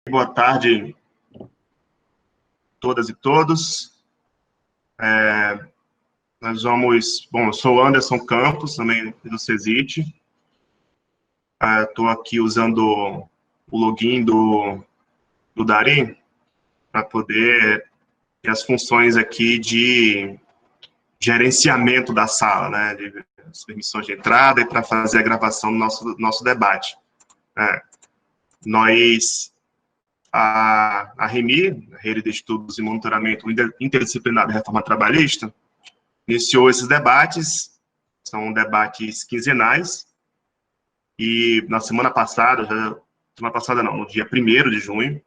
Boa tarde, todas e todos. Nós vamos... Bom, eu sou Anderson Campos, também do CESIT. Estou aqui usando o login do Dari para poder ter as funções aqui de gerenciamento da sala, né, de permissões de entrada e para fazer a gravação do nosso debate. A REMI, a Rede de Estudos e Monitoramento Interdisciplinar da Reforma Trabalhista, iniciou esses debates, são debates quinzenais, e na semana passada, no dia 1º de junho,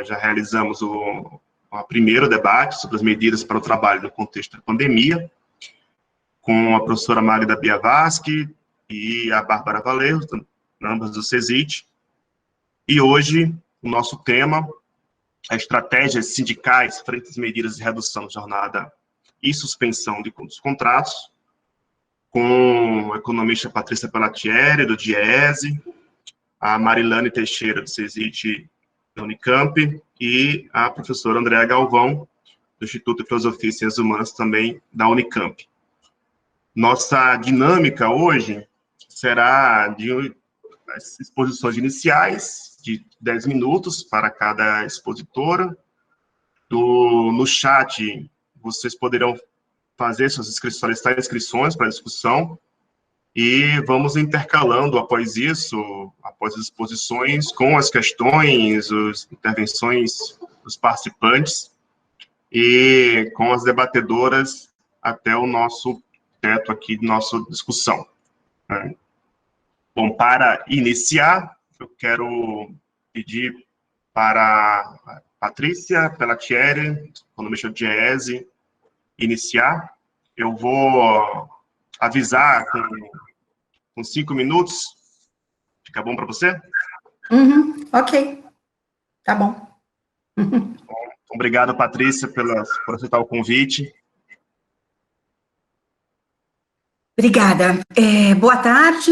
já realizamos o primeiro debate sobre as medidas para o trabalho no contexto da pandemia, com a professora Magda Biavaschi e a Bárbara Valeu, ambas do CESIT, e hoje o nosso tema é estratégias sindicais frente às medidas de redução de jornada e suspensão dos contratos, com a economista Patrícia Pellatieri, do DIEESE, a Marilane Teixeira, do CESIT da Unicamp, e a professora Andréa Galvão, do Instituto de Filosofia e Ciências Humanas, também da Unicamp. Nossa dinâmica hoje será de exposições iniciais, de 10 minutos para cada expositora. No chat, vocês poderão fazer suas inscrições, solicitar inscrições para a discussão, e vamos intercalando após isso, após as exposições, com as questões, as intervenções dos participantes, e com as debatedoras até o nosso teto aqui de nossa discussão. Bom, para iniciar, eu quero pedir para a Patrícia Pellatieri, economista do DIEESE, iniciar. Eu vou avisar com 5 minutos. Fica bom para você? Ok, tá bom. Bom, obrigado, Patrícia, por aceitar o convite. Obrigada. Boa tarde.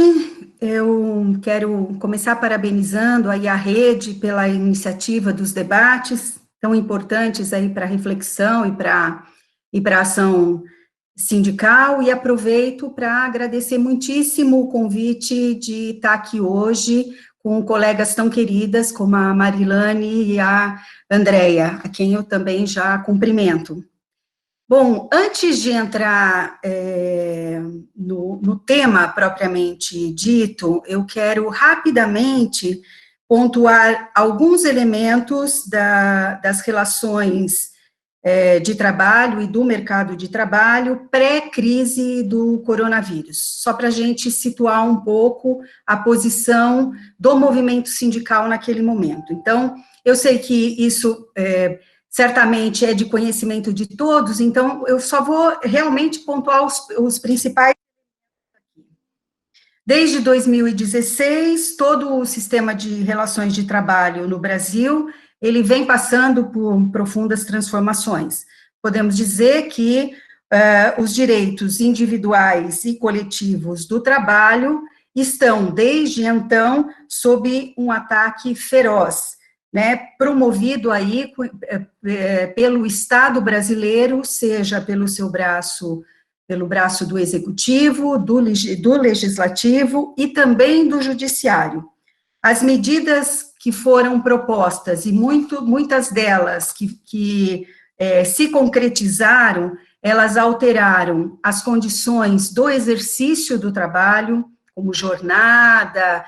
Eu quero começar parabenizando aí a rede pela iniciativa dos debates tão importantes aí para reflexão e para ação sindical, e aproveito para agradecer muitíssimo o convite de estar aqui hoje com colegas tão queridas como a Marilane e a Andréia, a quem eu também já cumprimento. Bom, antes de entrar no tema propriamente dito, eu quero rapidamente pontuar alguns elementos das relações de trabalho e do mercado de trabalho pré-crise do coronavírus, só para a gente situar um pouco a posição do movimento sindical naquele momento. Então, eu sei que isso certamente é de conhecimento de todos, então eu só vou realmente pontuar os principais. Desde 2016, todo o sistema de relações de trabalho no Brasil, ele vem passando por profundas transformações. Podemos dizer que os direitos individuais e coletivos do trabalho estão, desde então, sob um ataque feroz, né, promovido aí pelo Estado brasileiro, seja pelo braço do Executivo, do Legislativo e também do Judiciário. As medidas que foram propostas, e muitas delas que se concretizaram, elas alteraram as condições do exercício do trabalho, como jornada,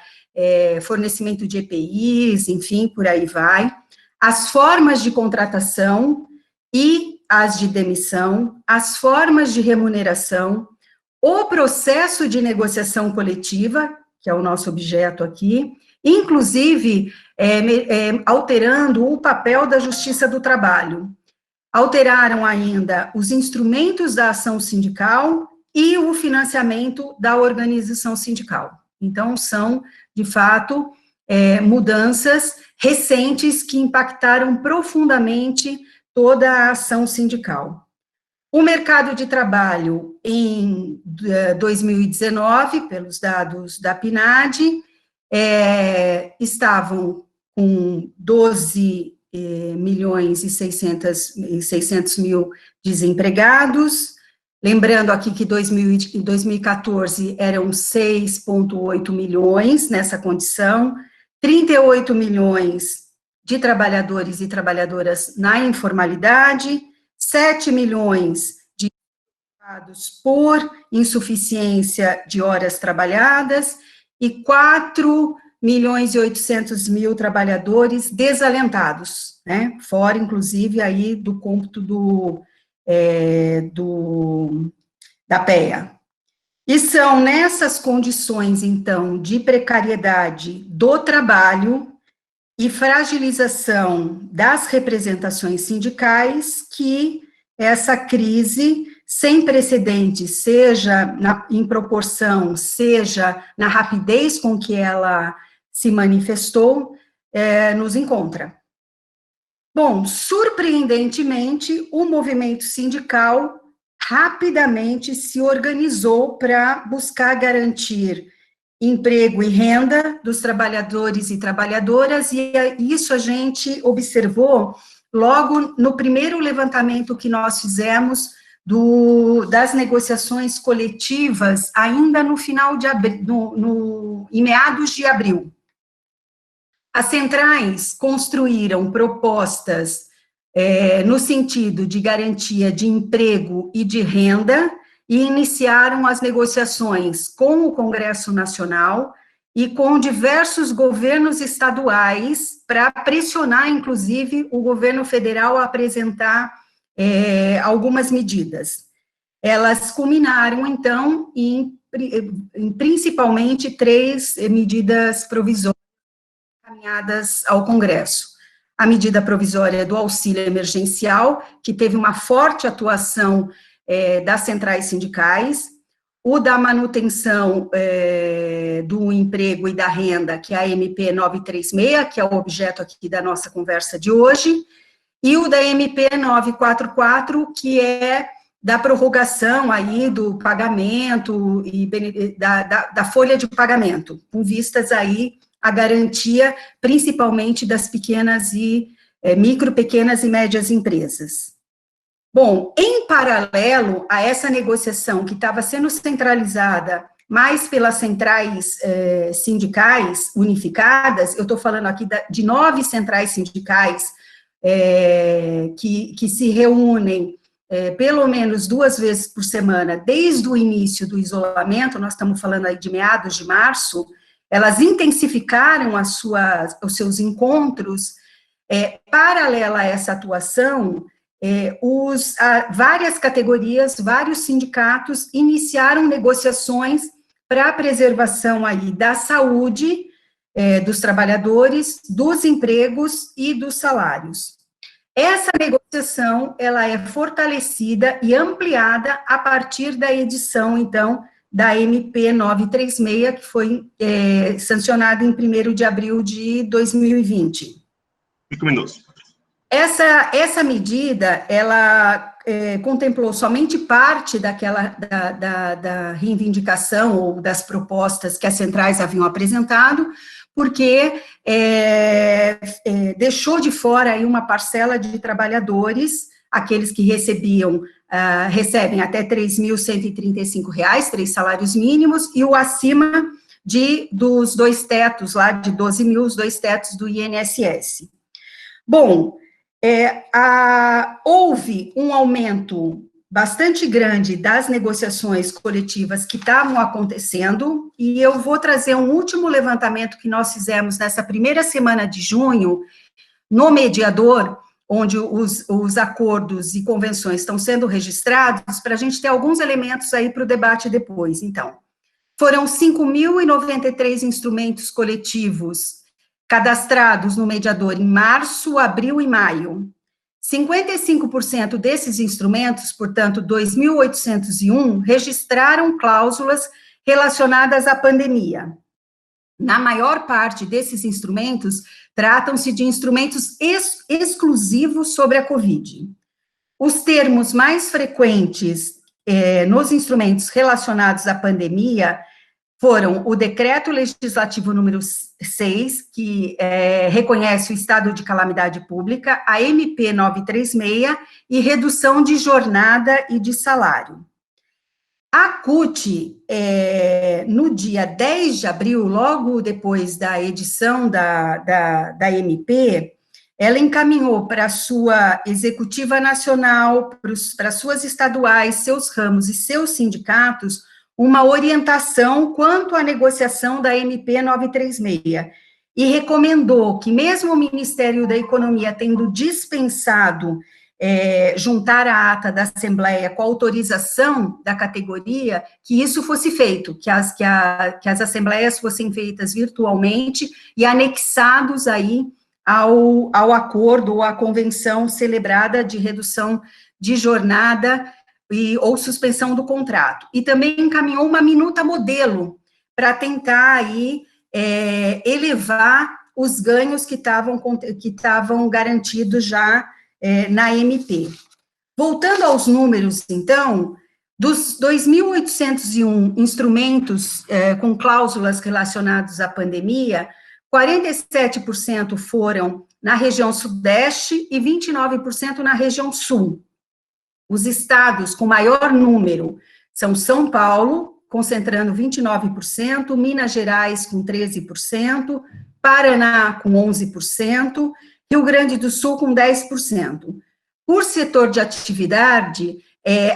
fornecimento de EPIs, enfim, por aí vai, as formas de contratação e as de demissão, as formas de remuneração, o processo de negociação coletiva, que é o nosso objeto aqui, inclusive alterando o papel da Justiça do Trabalho. Alteraram ainda os instrumentos da ação sindical e o financiamento da organização sindical. Então, são, de fato, mudanças recentes que impactaram profundamente toda a ação sindical. O mercado de trabalho, em 2019, pelos dados da PNAD, estavam com 12 milhões e 600 mil desempregados. Lembrando aqui que em 2014 eram 6,8 milhões nessa condição, 38 milhões de trabalhadores e trabalhadoras na informalidade, 7 milhões de desempregados por insuficiência de horas trabalhadas e 4 milhões e 800 mil trabalhadores desalentados, né, fora, inclusive, aí do cômputo da PEA. E são nessas condições, então, de precariedade do trabalho e fragilização das representações sindicais que essa crise sem precedentes, seja em proporção, seja na rapidez com que ela se manifestou, nos encontra. Bom, surpreendentemente, o movimento sindical rapidamente se organizou para buscar garantir emprego e renda dos trabalhadores e trabalhadoras, e isso a gente observou logo no primeiro levantamento que nós fizemos das negociações coletivas, ainda no final de abril, em meados de abril. As centrais construíram propostas no sentido de garantia de emprego e de renda e iniciaram as negociações com o Congresso Nacional e com diversos governos estaduais para pressionar, inclusive, o governo federal a apresentar algumas medidas. Elas culminaram, então, em principalmente 3 medidas provisórias encaminhadas ao Congresso. A medida provisória do auxílio emergencial, que teve uma forte atuação das centrais sindicais, o da manutenção do emprego e da renda, que é a MP 936, que é o objeto aqui da nossa conversa de hoje, e o da MP 944, que é da prorrogação aí do pagamento e da folha de pagamento, com vistas aí a garantia, principalmente das pequenas e pequenas e médias empresas. Bom, em paralelo a essa negociação que estava sendo centralizada mais pelas centrais sindicais unificadas, eu estou falando aqui de 9 centrais sindicais que se reúnem pelo menos 2 vezes por semana, desde o início do isolamento, nós estamos falando aí de meados de março, elas intensificaram os seus encontros. Paralela a essa atuação, várias categorias, vários sindicatos iniciaram negociações para a preservação aí da saúde dos trabalhadores, dos empregos e dos salários. Essa negociação, ela é fortalecida e ampliada a partir da edição, então, da MP 936, que foi sancionada em 1º de abril de 2020. 5 minutos. Essa medida, ela contemplou somente parte da reivindicação ou das propostas que as centrais haviam apresentado, porque deixou de fora aí uma parcela de trabalhadores, aqueles que recebem até R$ 3.135, 3 salários mínimos, e o acima dos 2 tetos, lá de 12 mil, os 2 tetos do INSS. Bom, houve um aumento bastante grande das negociações coletivas que estavam acontecendo, e eu vou trazer um último levantamento que nós fizemos nessa primeira semana de junho, no mediador, onde os acordos e convenções estão sendo registrados, para a gente ter alguns elementos aí para o debate depois. Então, foram 5.093 instrumentos coletivos cadastrados no mediador em março, abril e maio. 55% desses instrumentos, portanto, 2.801, registraram cláusulas relacionadas à pandemia. Na maior parte desses instrumentos, tratam-se de instrumentos exclusivos sobre a Covid. Os termos mais frequentes nos instrumentos relacionados à pandemia foram o Decreto Legislativo número 6, que reconhece o estado de calamidade pública, a MP 936 e redução de jornada e de salário. A CUT, no dia 10 de abril, logo depois da edição da MP, ela encaminhou para a sua executiva nacional, para suas estaduais, seus ramos e seus sindicatos, uma orientação quanto à negociação da MP 936, e recomendou que, mesmo o Ministério da Economia tendo dispensado juntar a ata da Assembleia com a autorização da categoria, que isso fosse feito, que as assembleias fossem feitas virtualmente e anexados aí ao acordo ou à convenção celebrada de redução de jornada ou suspensão do contrato. E também encaminhou uma minuta modelo para tentar aí elevar os ganhos que estavam garantidos já na MP. Voltando aos números, então, dos 2.801 instrumentos com cláusulas relacionados à pandemia, 47% foram na região sudeste e 29% na região sul. Os estados com maior número são São Paulo, concentrando 29%, Minas Gerais com 13%, Paraná com 11%, Rio Grande do Sul com 10%. Por setor de atividade,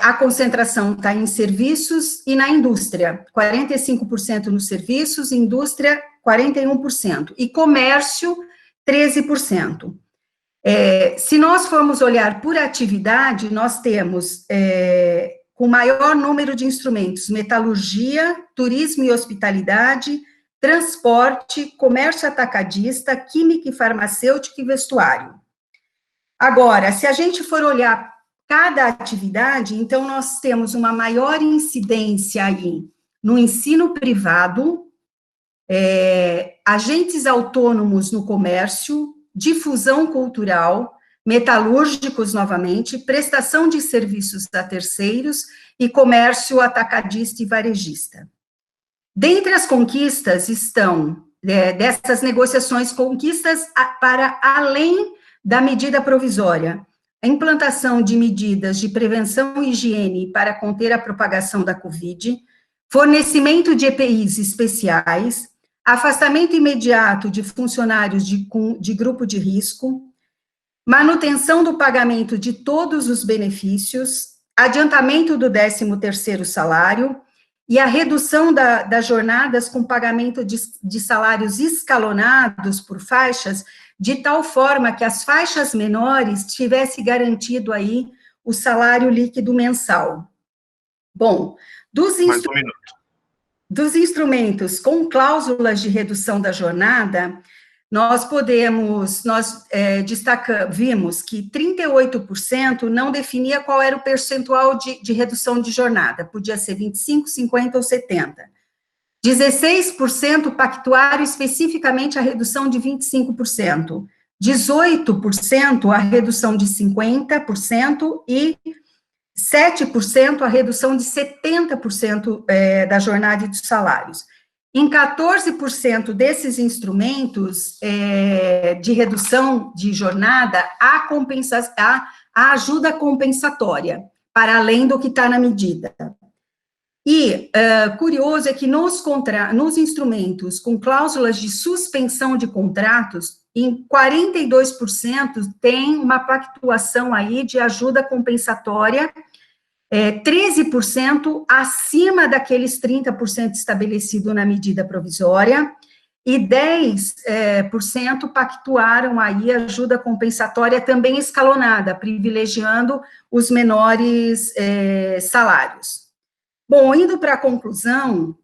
a concentração está em serviços e na indústria, 45% nos serviços, indústria 41%, e comércio 13%. Se nós formos olhar por atividade, nós temos, com maior número de instrumentos, metalurgia, turismo e hospitalidade, transporte, comércio atacadista, química e farmacêutica e vestuário. Agora, se a gente for olhar cada atividade, então nós temos uma maior incidência aí no ensino privado, agentes autônomos no comércio, difusão cultural, metalúrgicos novamente, prestação de serviços a terceiros e comércio atacadista e varejista. Dentre as conquistas estão, dessas negociações, conquistas para além da medida provisória, a implantação de medidas de prevenção e higiene para conter a propagação da Covid, fornecimento de EPIs especiais, afastamento imediato de funcionários de grupo de risco, manutenção do pagamento de todos os benefícios, adiantamento do 13º salário e a redução das jornadas com pagamento de salários escalonados por faixas, de tal forma que as faixas menores tivessem garantido aí o salário líquido mensal. Bom, dos instrumentos com cláusulas de redução da jornada, vimos que 38% não definia qual era o percentual de redução de jornada, podia ser 25%, 50% ou 70%. 16% pactuaram especificamente a redução de 25%, 18% a redução de 50% e 7% a redução de 70% da jornada e dos salários. Em 14% desses instrumentos de redução de jornada, há ajuda compensatória, para além do que está na medida. E curioso é que nos instrumentos com cláusulas de suspensão de contratos, em 42% tem uma pactuação aí de ajuda compensatória, 13% acima daqueles 30% estabelecido na medida provisória, e 10% pactuaram aí ajuda compensatória também escalonada, privilegiando os menores salários. Bom, indo para a conclusão,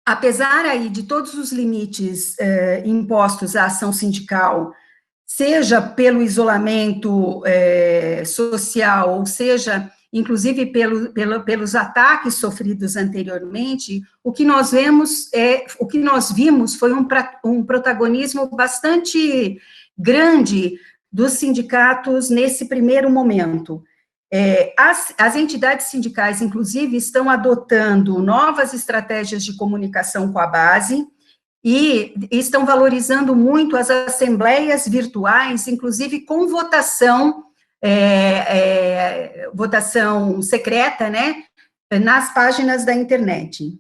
apesar aí de todos os limites impostos à ação sindical, seja pelo isolamento social, ou seja, inclusive pelos ataques sofridos anteriormente, o que nós vimos foi um protagonismo bastante grande dos sindicatos nesse primeiro momento. As entidades sindicais, inclusive, estão adotando novas estratégias de comunicação com a base e estão valorizando muito as assembleias virtuais, inclusive com votação, votação secreta, né, nas páginas da internet.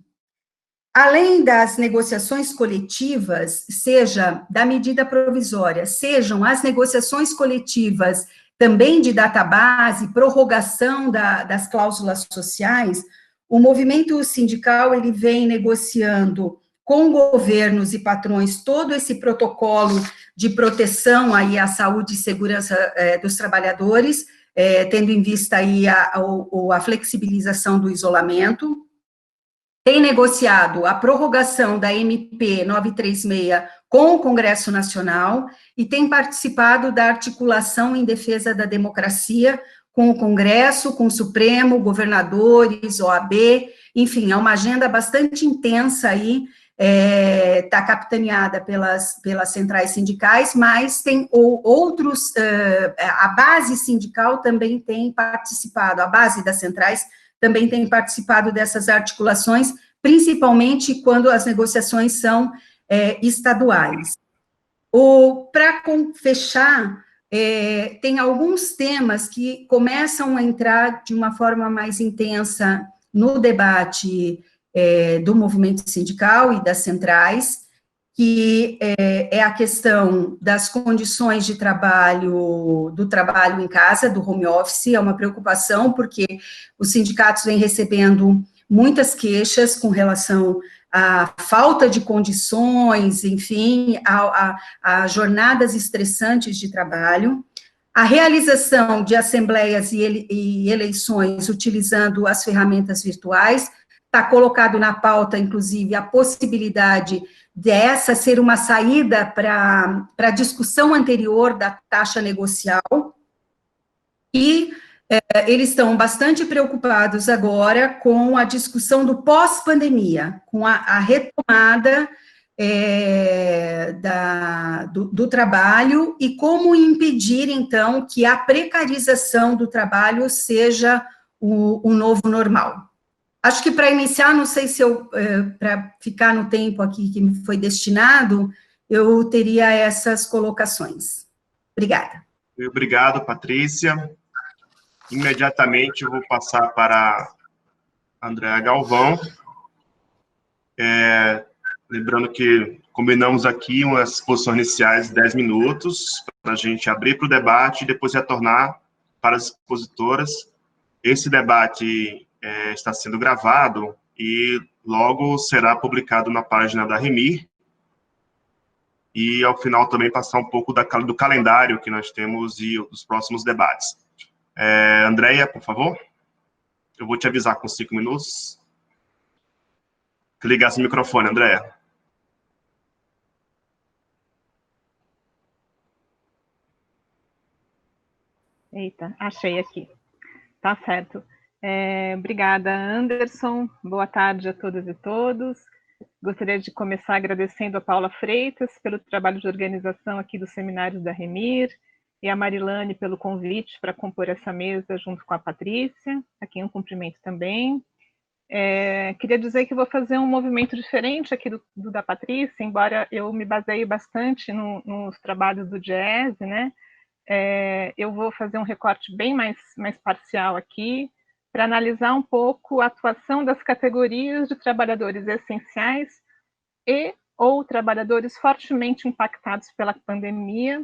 Além das negociações coletivas, seja da medida provisória, sejam as negociações coletivas também de database, prorrogação das cláusulas sociais, o movimento sindical ele vem negociando com governos e patrões todo esse protocolo de proteção aí à saúde e segurança dos trabalhadores, tendo em vista aí a flexibilização do isolamento. Tem negociado a prorrogação da MP 936 com o Congresso Nacional e tem participado da articulação em defesa da democracia com o Congresso, com o Supremo, governadores, OAB, enfim, é uma agenda bastante intensa aí, está capitaneada pelas centrais sindicais, mas tem outros, a base sindical também tem participado, a base das centrais também tem participado dessas articulações, principalmente quando as negociações são estaduais. Para fechar, tem alguns temas que começam a entrar de uma forma mais intensa no debate do movimento sindical e das centrais, que é a questão das condições de trabalho, do trabalho em casa, do home office, é uma preocupação, porque os sindicatos vêm recebendo muitas queixas com relação à falta de condições, enfim, a jornadas estressantes de trabalho, a realização de assembleias e eleições utilizando as ferramentas virtuais, está colocado na pauta, inclusive, a possibilidade dessa ser uma saída para a discussão anterior da taxa negocial, e eles estão bastante preocupados agora com a discussão do pós-pandemia, com a retomada do trabalho e como impedir, então, que a precarização do trabalho seja o novo normal. Acho que para iniciar, não sei se para ficar no tempo aqui que me foi destinado, eu teria essas colocações. Obrigada. Obrigado, Patrícia. Imediatamente eu vou passar para a Andréa Galvão. Lembrando que combinamos aqui umas posições iniciais de 10 minutos, para a gente abrir para o debate e depois retornar para as expositoras. Esse debate está sendo gravado e logo será publicado na página da Remir. E, ao final, também passar um pouco do calendário que nós temos e os próximos debates. Andréia, por favor. Eu vou te avisar com 5 minutos. Ligar seu microfone, Andréia. Eita, achei aqui. Tá certo. Obrigada, Anderson. Boa tarde a todas e todos. Gostaria de começar agradecendo a Paula Freitas pelo trabalho de organização aqui dos seminários da Remir e a Marilane pelo convite para compor essa mesa junto com a Patrícia. Aqui um cumprimento também. Queria dizer que vou fazer um movimento diferente aqui do da Patrícia, embora eu me baseie bastante nos trabalhos do Diese, né? Eu vou fazer um recorte bem mais parcial aqui, para analisar um pouco a atuação das categorias de trabalhadores essenciais e ou trabalhadores fortemente impactados pela pandemia,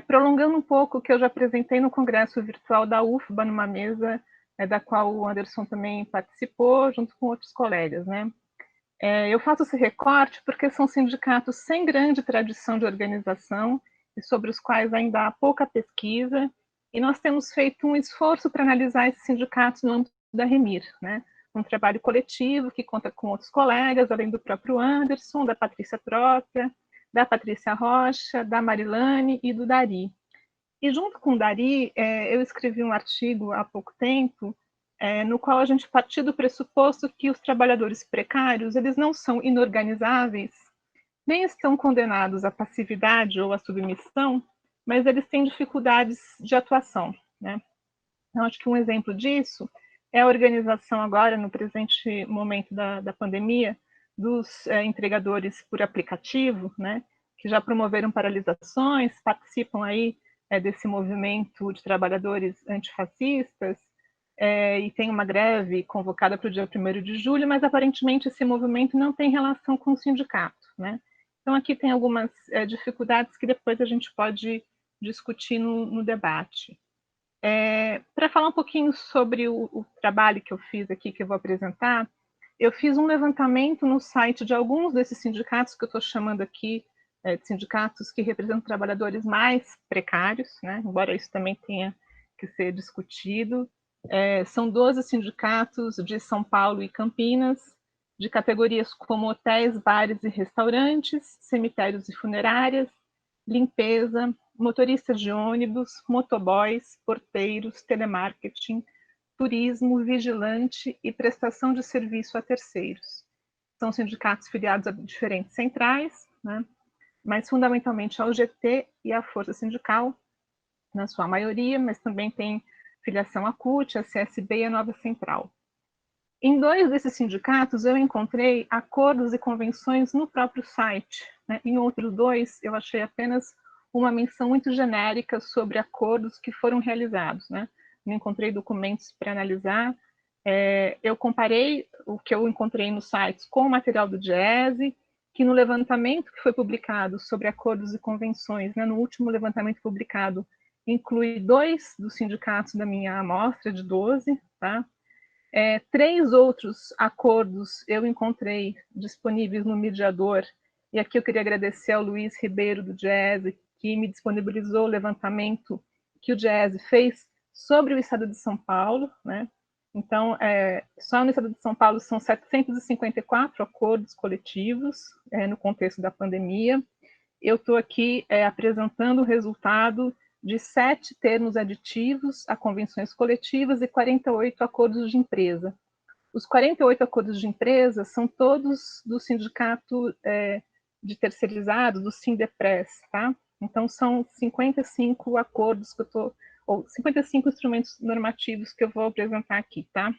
prolongando um pouco o que eu já apresentei no Congresso Virtual da UFBA, numa mesa da qual o Anderson também participou, junto com outros colegas, né? Eu faço esse recorte porque são sindicatos sem grande tradição de organização e sobre os quais ainda há pouca pesquisa, e nós temos feito um esforço para analisar esses sindicatos no âmbito da Remir, né? Um trabalho coletivo que conta com outros colegas, além do próprio Anderson, da Patrícia própria, da Patrícia Rocha, da Marilane e do Dari. E junto com o Dari, eu escrevi um artigo há pouco tempo, no qual a gente partiu do pressuposto que os trabalhadores precários, eles não são inorganizáveis, nem estão condenados à passividade ou à submissão, mas eles têm dificuldades de atuação, né? Então, acho que um exemplo disso é a organização agora, no presente momento da pandemia, dos entregadores por aplicativo, né, que já promoveram paralisações, participam aí desse movimento de trabalhadores antifascistas, e tem uma greve convocada para o dia 1º de julho, mas aparentemente esse movimento não tem relação com o sindicato, né? Então aqui tem algumas dificuldades que depois a gente pode discutir no debate. Para falar um pouquinho sobre o trabalho que eu fiz aqui, que eu vou apresentar, eu fiz um levantamento no site de alguns desses sindicatos que eu estou chamando aqui de sindicatos que representam trabalhadores mais precários, né? Embora isso também tenha que ser discutido. São 12 sindicatos de São Paulo e Campinas, de categorias como hotéis, bares e restaurantes, cemitérios e funerárias, limpeza, motoristas de ônibus, motoboys, porteiros, telemarketing, turismo, vigilante e prestação de serviço a terceiros. São sindicatos filiados a diferentes centrais, né, mas fundamentalmente ao GT e à Força Sindical, na sua maioria, mas também tem filiação à CUT, à CSB e à Nova Central. Em 2 desses sindicatos, eu encontrei acordos e convenções no próprio site, né? Em outros 2, eu achei apenas uma menção muito genérica sobre acordos que foram realizados, né? Não encontrei documentos para analisar. Eu comparei o que eu encontrei nos sites com o material do DIEESE, que no levantamento que foi publicado sobre acordos e convenções, né, no último levantamento publicado, inclui 2 dos sindicatos da minha amostra, de 12, tá? 3 outros acordos eu encontrei disponíveis no mediador, e aqui eu queria agradecer ao Luiz Ribeiro, do DIEESE, que me disponibilizou o levantamento que o DIEESE fez sobre o Estado de São Paulo, né? Então, só no Estado de São Paulo são 754 acordos coletivos no contexto da pandemia. Eu estou aqui apresentando o resultado de 7 termos aditivos a convenções coletivas e 48 acordos de empresa. Os 48 acordos de empresa são todos do sindicato de terceirizados, do Sindepres, tá? Então, são 55 acordos que eu estou, ou 55 instrumentos normativos que eu vou apresentar aqui, tá?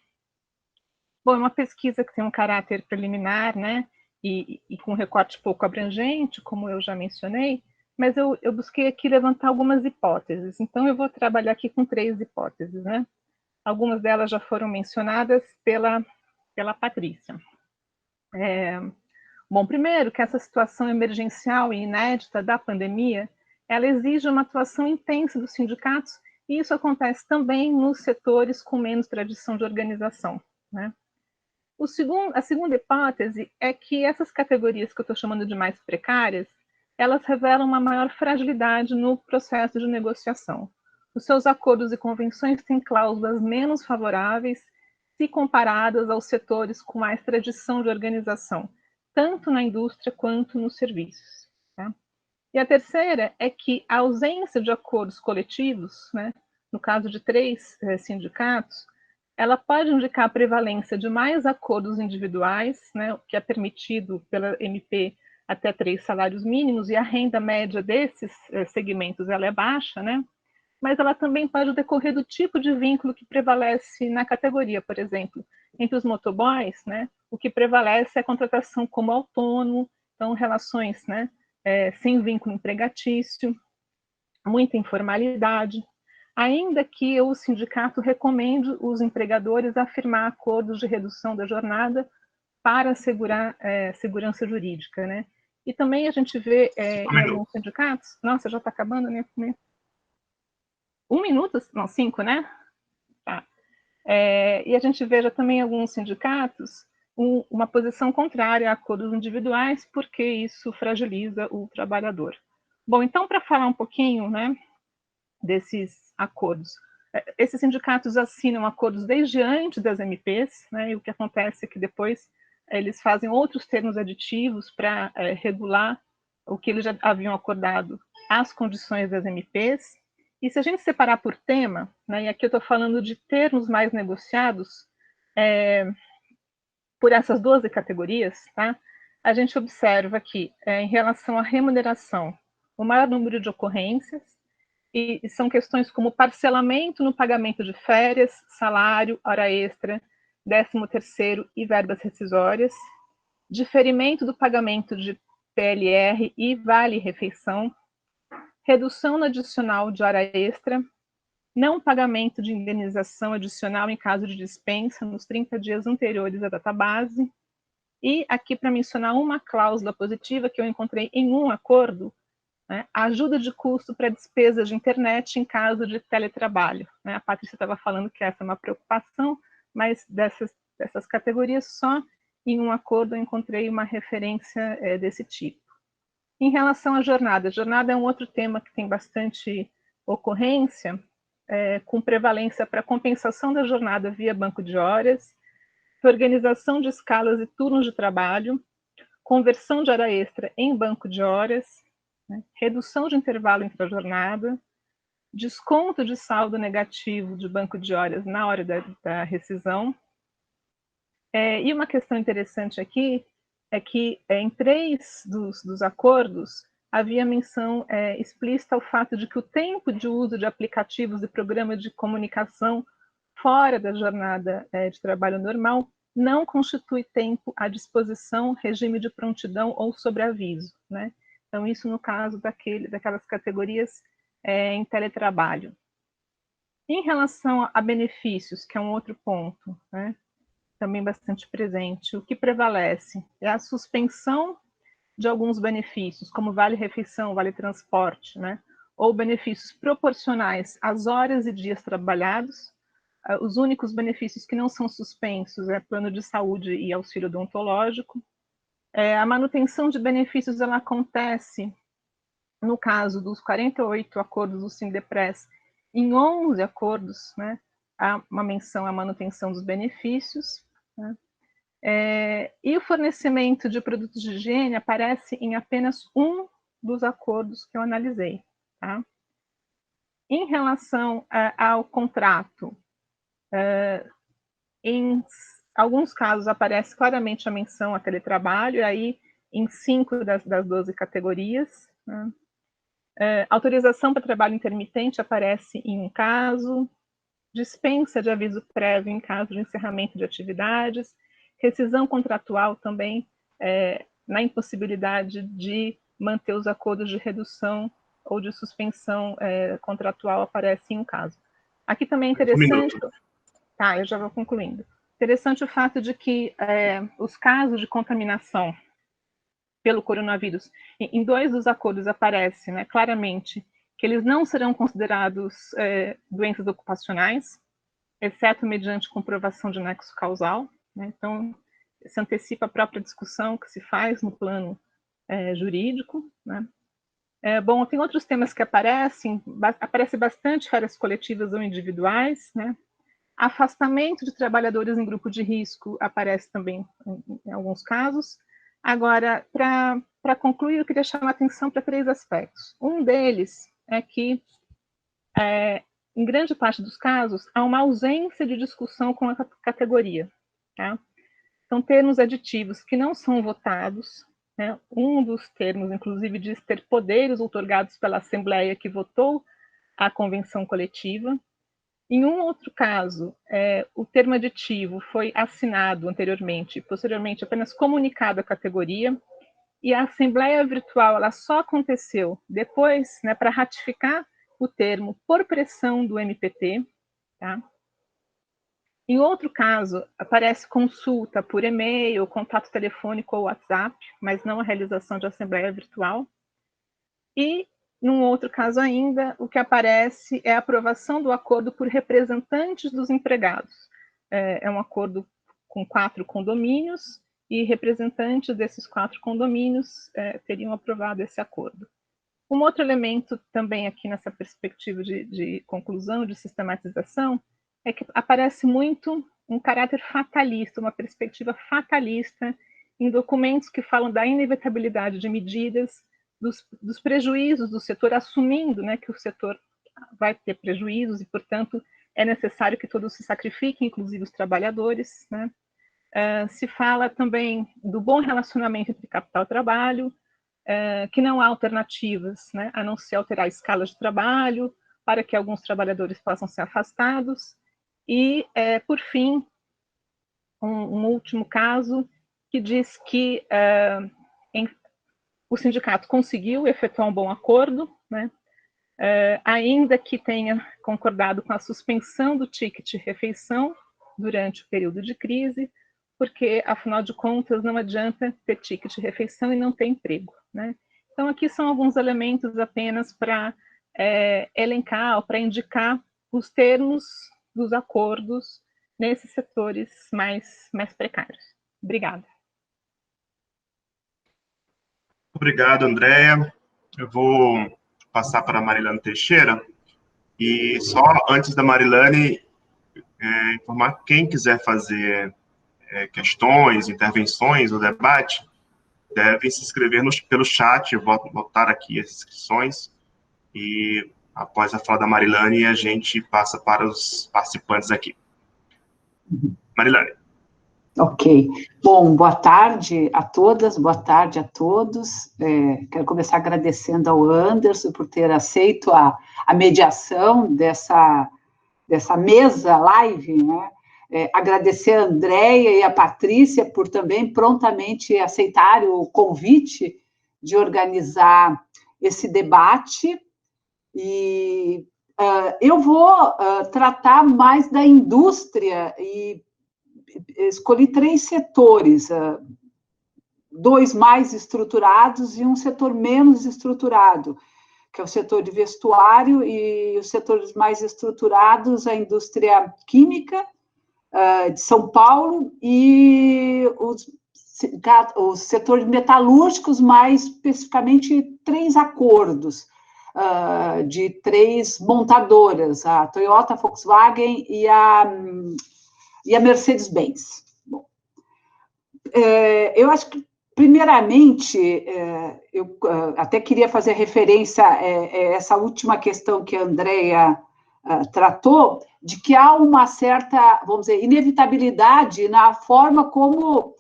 Bom, é uma pesquisa que tem um caráter preliminar, né? E com um recorte pouco abrangente, como eu já mencionei, mas eu busquei aqui levantar algumas hipóteses. Então, eu vou trabalhar aqui com 3 hipóteses, né? Algumas delas já foram mencionadas pela Patrícia. Bom, primeiro, que essa situação emergencial e inédita da pandemia, ela exige uma atuação intensa dos sindicatos, e isso acontece também nos setores com menos tradição de organização, né? A segunda hipótese é que essas categorias que eu estou chamando de mais precárias, elas revelam uma maior fragilidade no processo de negociação. Os seus acordos e convenções têm cláusulas menos favoráveis se comparadas aos setores com mais tradição de organização, tanto na indústria quanto nos serviços. Tá? E a terceira é que a ausência de acordos coletivos, né, no caso de 3 sindicatos, ela pode indicar a prevalência de mais acordos individuais, né, o que é permitido pela MP até 3 salários mínimos, e a renda média desses segmentos ela é baixa, né? Mas ela também pode decorrer do tipo de vínculo que prevalece na categoria, por exemplo, entre os motoboys, né? O que prevalece é a contratação como autônomo, então relações, né, sem vínculo empregatício, muita informalidade, ainda que o sindicato recomende os empregadores a firmar acordos de redução da jornada para assegurar segurança jurídica, né? E também a gente vê em alguns sindicatos... Nossa, já está acabando, né? 1 minuto? Não, 5, né? Tá. E a gente veja também em alguns sindicatos uma posição contrária a acordos individuais, porque isso fragiliza o trabalhador. Bom, então, para falar um pouquinho, né, desses acordos, esses sindicatos assinam acordos desde antes das MPs, né, e o que acontece é que depois eles fazem outros termos aditivos para regular o que eles já haviam acordado, as condições das MPs. E se a gente separar por tema, né, e aqui eu estou falando de termos mais negociados por essas 12 categorias, tá, a gente observa que, em relação à remuneração, o maior número de ocorrências, e são questões como parcelamento no pagamento de férias, salário, hora extra, 13º e verbas rescisórias, diferimento do pagamento de PLR e vale-refeição, redução no adicional de hora extra, não pagamento de indenização adicional em caso de dispensa nos 30 dias anteriores à data base, e aqui para mencionar uma cláusula positiva que eu encontrei em um acordo, né, ajuda de custo para despesas de internet em caso de teletrabalho. Né? A Patrícia estava falando que essa é uma preocupação, mas dessas categorias, só em um acordo eu encontrei uma referência desse tipo. Em relação à jornada, a jornada é um outro tema que tem bastante ocorrência, com prevalência para compensação da jornada via banco de horas, organização de escalas e turnos de trabalho, conversão de hora extra em banco de horas, né, redução de intervalo entre a jornada, desconto de saldo negativo de banco de horas na hora da rescisão. E uma questão interessante aqui é que em 3 dos acordos havia menção explícita ao fato de que o tempo de uso de aplicativos e programas de comunicação fora da jornada de trabalho normal não constitui tempo à disposição, regime de prontidão ou sobreaviso, né? Então, isso no caso daquelas categorias em teletrabalho. Em relação a benefícios, que é um outro ponto, né, também bastante presente, o que prevalece é a suspensão de alguns benefícios, como vale-refeição, vale-transporte, né, ou benefícios proporcionais às horas e dias trabalhados. Os únicos benefícios que não são suspensos é plano de saúde e auxílio odontológico. A manutenção de benefícios ela acontece, no caso dos 48 acordos do Sindepres, em 11 acordos, né, há uma menção à manutenção dos benefícios. Né, e o fornecimento de produtos de higiene aparece em apenas um dos acordos que eu analisei. Tá? Em relação ao contrato, em alguns casos aparece claramente a menção a teletrabalho, e aí em 5 das 12 categorias. Né? Autorização para trabalho intermitente aparece em um caso, dispensa de aviso prévio em caso de encerramento de atividades, rescisão contratual também na impossibilidade de manter os acordos de redução ou de suspensão contratual aparece em um caso. Aqui também é interessante... Tá, eu já vou concluindo. Interessante o fato de que os casos de contaminação pelo coronavírus, em 2 dos acordos aparece, né, claramente que eles não serão considerados doenças ocupacionais, exceto mediante comprovação de nexo causal. Né, então, se antecipa a própria discussão que se faz no plano jurídico. Né. Bom, tem outros temas que aparecem, aparece bastante férias coletivas ou individuais, né. Afastamento de trabalhadores em grupo de risco aparece também em alguns casos. Agora, para concluir, eu queria chamar a atenção para 3 aspectos. Um deles é que, em grande parte dos casos, há uma ausência de discussão com a categoria. Tá? São termos aditivos que não são votados. Né? Um dos termos, inclusive, diz ter poderes outorgados pela Assembleia que votou a convenção coletiva. Em um outro caso, o termo aditivo foi assinado anteriormente, posteriormente apenas comunicado à categoria, e a assembleia virtual ela só aconteceu depois, né, para ratificar o termo por pressão do MPT. Tá? Em outro caso, aparece consulta por e-mail, contato telefônico ou WhatsApp, mas não a realização de assembleia virtual. E num outro caso ainda, o que aparece é a aprovação do acordo por representantes dos empregados. É um acordo com 4 condomínios, e representantes desses 4 condomínios teriam aprovado esse acordo. Um outro elemento também aqui nessa perspectiva de conclusão, de sistematização, é que aparece muito um caráter fatalista, uma perspectiva fatalista em documentos que falam da inevitabilidade de medidas, dos prejuízos do setor, assumindo, né, que o setor vai ter prejuízos e, portanto, é necessário que todos se sacrifiquem, inclusive os trabalhadores. Né? Se fala também do bom relacionamento entre capital e trabalho, que não há alternativas, né, a não ser alterar a escala de trabalho, para que alguns trabalhadores possam ser afastados. E, por fim, um último caso que diz que o sindicato conseguiu efetuar um bom acordo, né, ainda que tenha concordado com a suspensão do ticket refeição durante o período de crise, porque, afinal de contas, não adianta ter ticket refeição e não ter emprego, né? Então, aqui são alguns elementos apenas para elencar, ou para indicar os termos dos acordos nesses setores mais precários. Obrigada. Obrigado, Andréia. Eu vou passar para a Marilane Teixeira, e só antes da Marilane, informar quem quiser fazer questões, intervenções no debate, deve se inscrever pelo chat. Eu vou botar aqui as inscrições, e após a fala da Marilane, a gente passa para os participantes aqui. Marilane. Ok. Bom, boa tarde a todas, boa tarde a todos. Quero começar agradecendo ao Anderson por ter aceito a mediação dessa mesa live, né? Agradecer a Andréia e a Patrícia por também prontamente aceitarem o convite de organizar esse debate. E eu vou tratar mais da indústria, e escolhi 3 setores, 2 mais estruturados e um setor menos estruturado, que é o setor de vestuário, e os setores mais estruturados, a indústria química de São Paulo, e o setor de metalúrgicos, mais especificamente 3 acordos de 3 montadoras, a Toyota, a Volkswagen e a Mercedes-Benz. Eu acho que, primeiramente, eu até queria fazer referência a essa última questão que a Andréia tratou, de que há uma certa, vamos dizer, inevitabilidade na forma como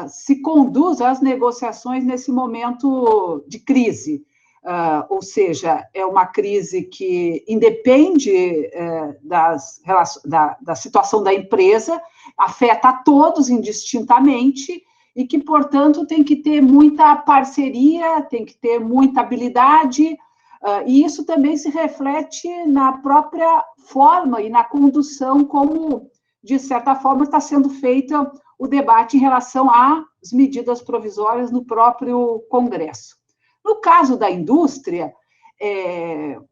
se conduz as negociações nesse momento de crise. Ou seja, é uma crise que independe da situação da empresa, afeta a todos indistintamente, e que, portanto, tem que ter muita parceria, tem que ter muita habilidade, e isso também se reflete na própria forma e na condução como, de certa forma, está sendo feito o debate em relação às medidas provisórias no próprio Congresso. No caso da indústria,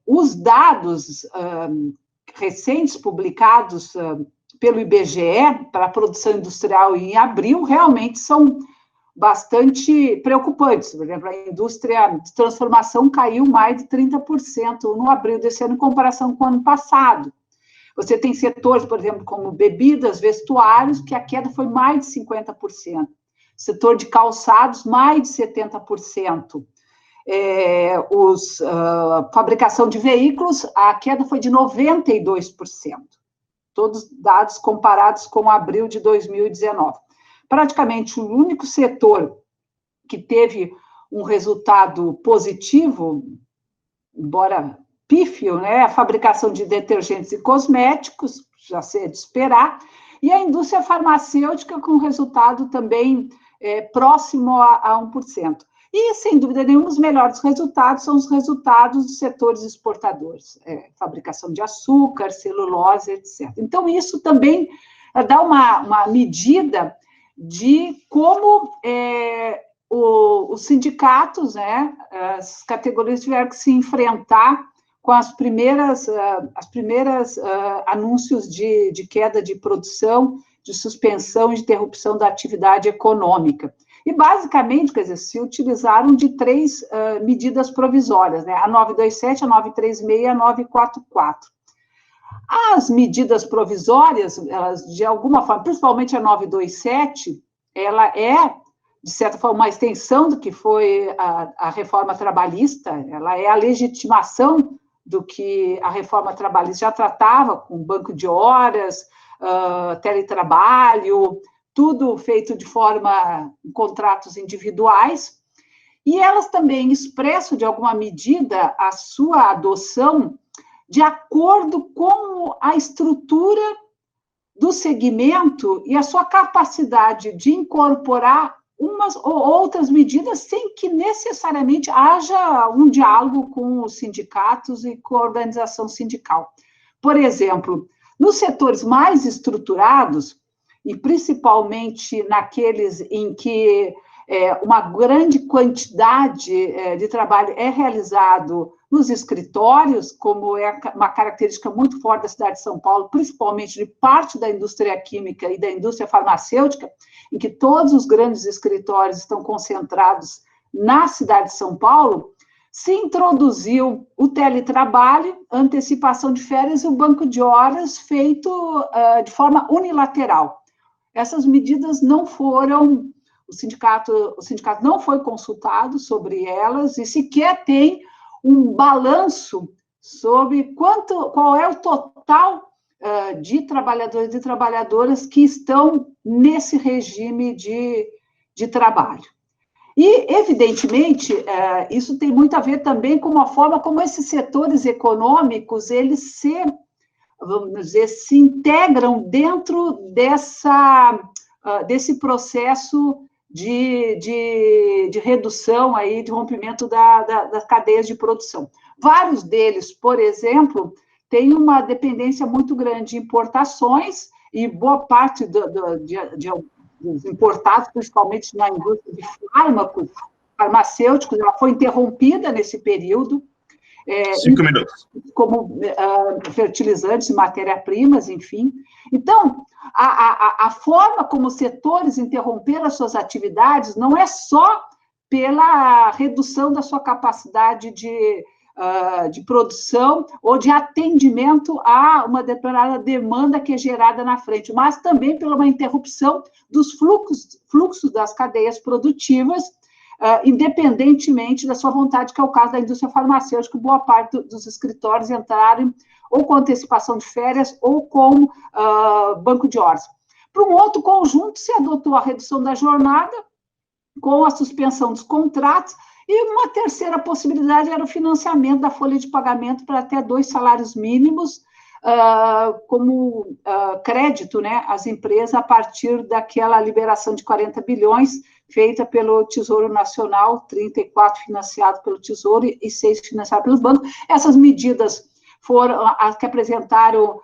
os dados recentes publicados pelo IBGE para a produção industrial em abril realmente são bastante preocupantes. Por exemplo, a indústria de transformação caiu mais de 30% no abril desse ano, em comparação com o ano passado. Você tem setores, por exemplo, como bebidas, vestuários, que a queda foi mais de 50%. Setor de calçados, mais de 70%. Fabricação de veículos, a queda foi de 92%. Todos dados comparados com abril de 2019. Praticamente o único setor que teve um resultado positivo, embora pífio, né, a fabricação de detergentes e cosméticos, já sei de esperar, e a indústria farmacêutica com resultado também próximo a 1%. E, sem dúvida nenhuma, os melhores resultados são os resultados dos setores exportadores, fabricação de açúcar, celulose, etc. Então, isso também dá uma medida de como os sindicatos, né, as categorias tiveram que se enfrentar com as primeiras anúncios de queda de produção, de suspensão e de interrupção da atividade econômica. E, basicamente, quer dizer, se utilizaram de 3 medidas provisórias, né? A 927, a 936 e a 944. As medidas provisórias, elas, de alguma forma, principalmente a 927, ela de certa forma, uma extensão do que foi a reforma trabalhista, ela é a legitimação do que a reforma trabalhista já tratava, com banco de horas, teletrabalho, tudo feito de forma, contratos individuais, e elas também expressam, de alguma medida, a sua adoção de acordo com a estrutura do segmento e a sua capacidade de incorporar umas ou outras medidas sem que necessariamente haja um diálogo com os sindicatos e com a organização sindical. Por exemplo, nos setores mais estruturados, e principalmente naqueles em que uma grande quantidade de trabalho é realizado nos escritórios, como é uma característica muito forte da cidade de São Paulo, principalmente de parte da indústria química e da indústria farmacêutica, em que todos os grandes escritórios estão concentrados na cidade de São Paulo, se introduziu o teletrabalho, antecipação de férias e o banco de horas feito de forma unilateral. Essas medidas não foram, o sindicato não foi consultado sobre elas e sequer tem um balanço sobre qual é o total de trabalhadores e trabalhadoras que estão nesse regime de trabalho. E, evidentemente, isso tem muito a ver também com a forma como esses setores econômicos, eles vamos dizer, se integram dentro desse processo de redução, aí, de rompimento das cadeias de produção. Vários deles, por exemplo, têm uma dependência muito grande de importações, e boa parte dos importados, principalmente na indústria de fármacos, farmacêuticos, ela foi interrompida nesse período. 5 minutos. Como fertilizantes e matéria-primas, enfim. Então, a forma como os setores interromperam as suas atividades não é só pela redução da sua capacidade de produção ou de atendimento a uma determinada demanda que é gerada na frente, mas também pela uma interrupção dos fluxos das cadeias produtivas, independentemente da sua vontade, que é o caso da indústria farmacêutica, boa parte dos escritórios entraram ou com antecipação de férias ou com banco de horas. Para um outro conjunto, se adotou a redução da jornada, com a suspensão dos contratos, e uma terceira possibilidade era o financiamento da folha de pagamento para até 2 salários mínimos, como crédito, né, às empresas, a partir daquela liberação de 40 bilhões feita pelo Tesouro Nacional, 34 financiado pelo Tesouro e 6 financiado pelos bancos. Essas medidas foram as que apresentaram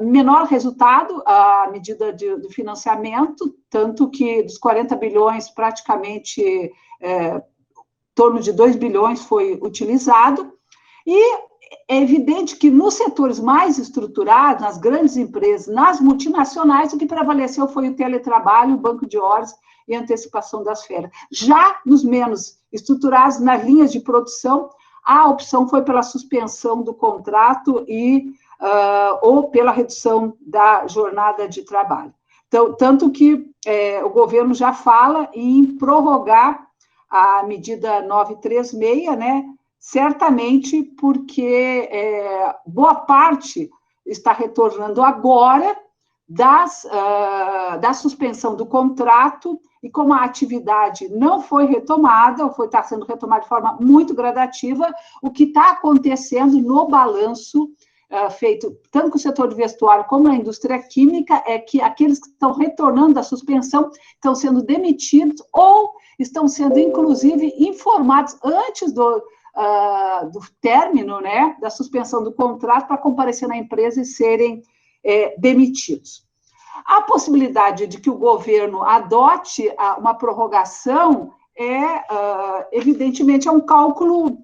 menor resultado, a medida do financiamento, tanto que dos 40 bilhões, praticamente em torno de 2 bilhões foi utilizado, e é evidente que nos setores mais estruturados, nas grandes empresas, nas multinacionais, o que prevaleceu foi o teletrabalho, o banco de horas e a antecipação das férias. Já nos menos estruturados, nas linhas de produção, a opção foi pela suspensão do contrato ou pela redução da jornada de trabalho. Então, tanto que o governo já fala em prorrogar a medida 936, né? Certamente porque boa parte está retornando agora da suspensão do contrato, e como a atividade não foi retomada, ou está sendo retomada de forma muito gradativa, o que está acontecendo no balanço feito tanto com o setor de vestuário como na indústria química é que aqueles que estão retornando da suspensão estão sendo demitidos ou estão sendo, inclusive, informados antes do término, né, da suspensão do contrato para comparecer na empresa e serem demitidos. A possibilidade de que o governo adote uma prorrogação evidentemente, é um cálculo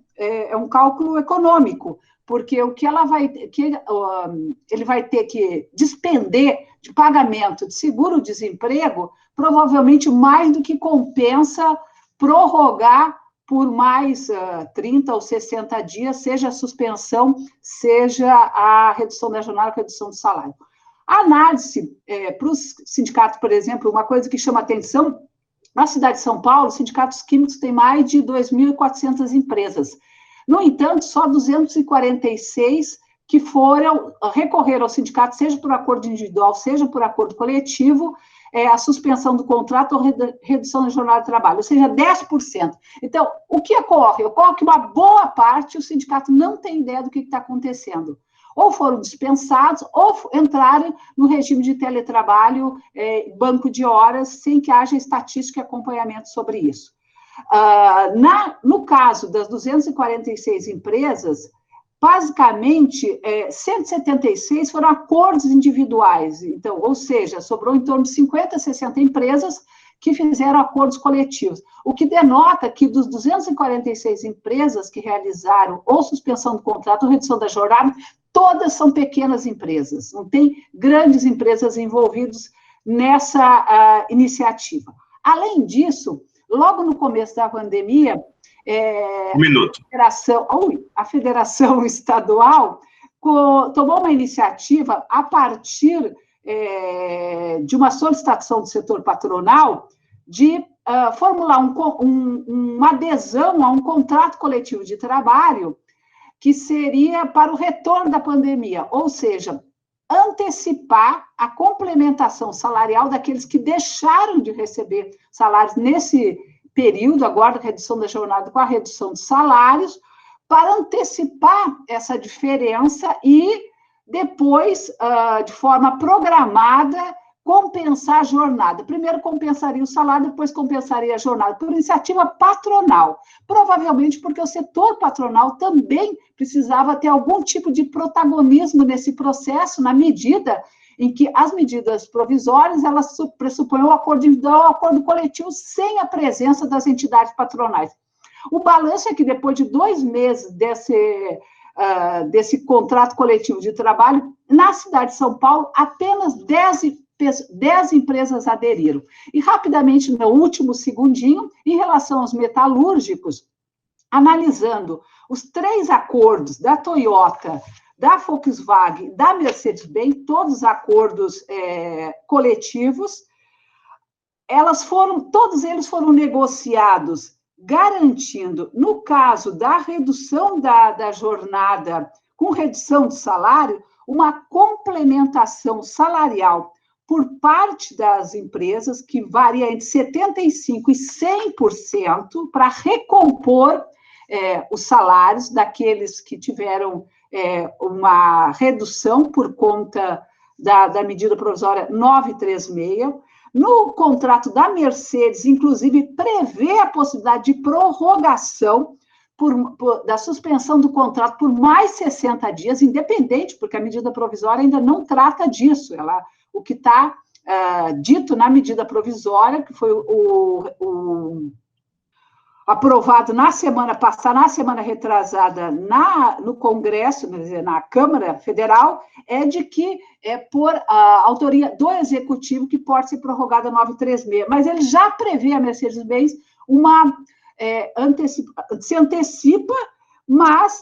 econômico, porque o que ele vai ter que despender de pagamento de seguro-desemprego, provavelmente mais do que compensa prorrogar por mais 30 ou 60 dias, seja a suspensão, seja a redução da jornada, a redução do salário. A análise, para os sindicatos, por exemplo, uma coisa que chama atenção, na cidade de São Paulo, os sindicatos químicos têm mais de 2.400 empresas. No entanto, só 246 que recorreram ao sindicato, seja por acordo individual, seja por acordo coletivo, a suspensão do contrato ou redução da jornada de trabalho, ou seja, 10%. Então, o que ocorre? Ocorre que uma boa parte o sindicato não tem ideia do que está acontecendo. ou foram dispensados, ou entraram no regime de teletrabalho, banco de horas, sem que haja estatística e acompanhamento sobre isso. No caso das 246 empresas, basicamente, 176 foram acordos individuais, então, ou seja, sobrou em torno de 50, 60 empresas que fizeram acordos coletivos, o que denota que dos 246 empresas que realizaram ou suspensão do contrato ou redução da jornada, todas são pequenas empresas, não tem grandes empresas envolvidas nessa iniciativa. Além disso, logo no começo da pandemia, Um minuto. a Federação Estadual tomou uma iniciativa a partir de uma solicitação do setor patronal de formular uma adesão a um contrato coletivo de trabalho que seria para o retorno da pandemia, ou seja, antecipar a complementação salarial daqueles que deixaram de receber salários nesse período, agora da redução da jornada com a redução de salários, para antecipar essa diferença e depois, de forma programada, compensar a jornada. Primeiro compensaria o salário, depois compensaria a jornada, por iniciativa patronal. Provavelmente porque o setor patronal também precisava ter algum tipo de protagonismo nesse processo, na medida em que as medidas provisórias, elas pressupõem o acordo individual, o acordo coletivo, sem a presença das entidades patronais. O balanço é que depois de 2 meses desse contrato coletivo de trabalho, na cidade de São Paulo, apenas 10 empresas aderiram. E, rapidamente, no último segundinho, em relação aos metalúrgicos, analisando os 3 acordos da Toyota, da Volkswagen, da Mercedes-Benz, todos os acordos coletivos, todos eles foram negociados, garantindo, no caso da redução da jornada com redução de salário, uma complementação salarial por parte das empresas, que varia entre 75% e 100%, para recompor os salários daqueles que tiveram uma redução por conta da medida provisória 936. No contrato da Mercedes, inclusive, prevê a possibilidade de prorrogação da suspensão do contrato por mais 60 dias, independente, porque a medida provisória ainda não trata disso. O que está dito na medida provisória, que foi aprovado na semana passada, na semana retrasada, no Congresso, quer dizer, na Câmara Federal, é de que por autoria do Executivo que pode ser prorrogada a 936. Mas ele já prevê a Mercedes-Benz se antecipa, mas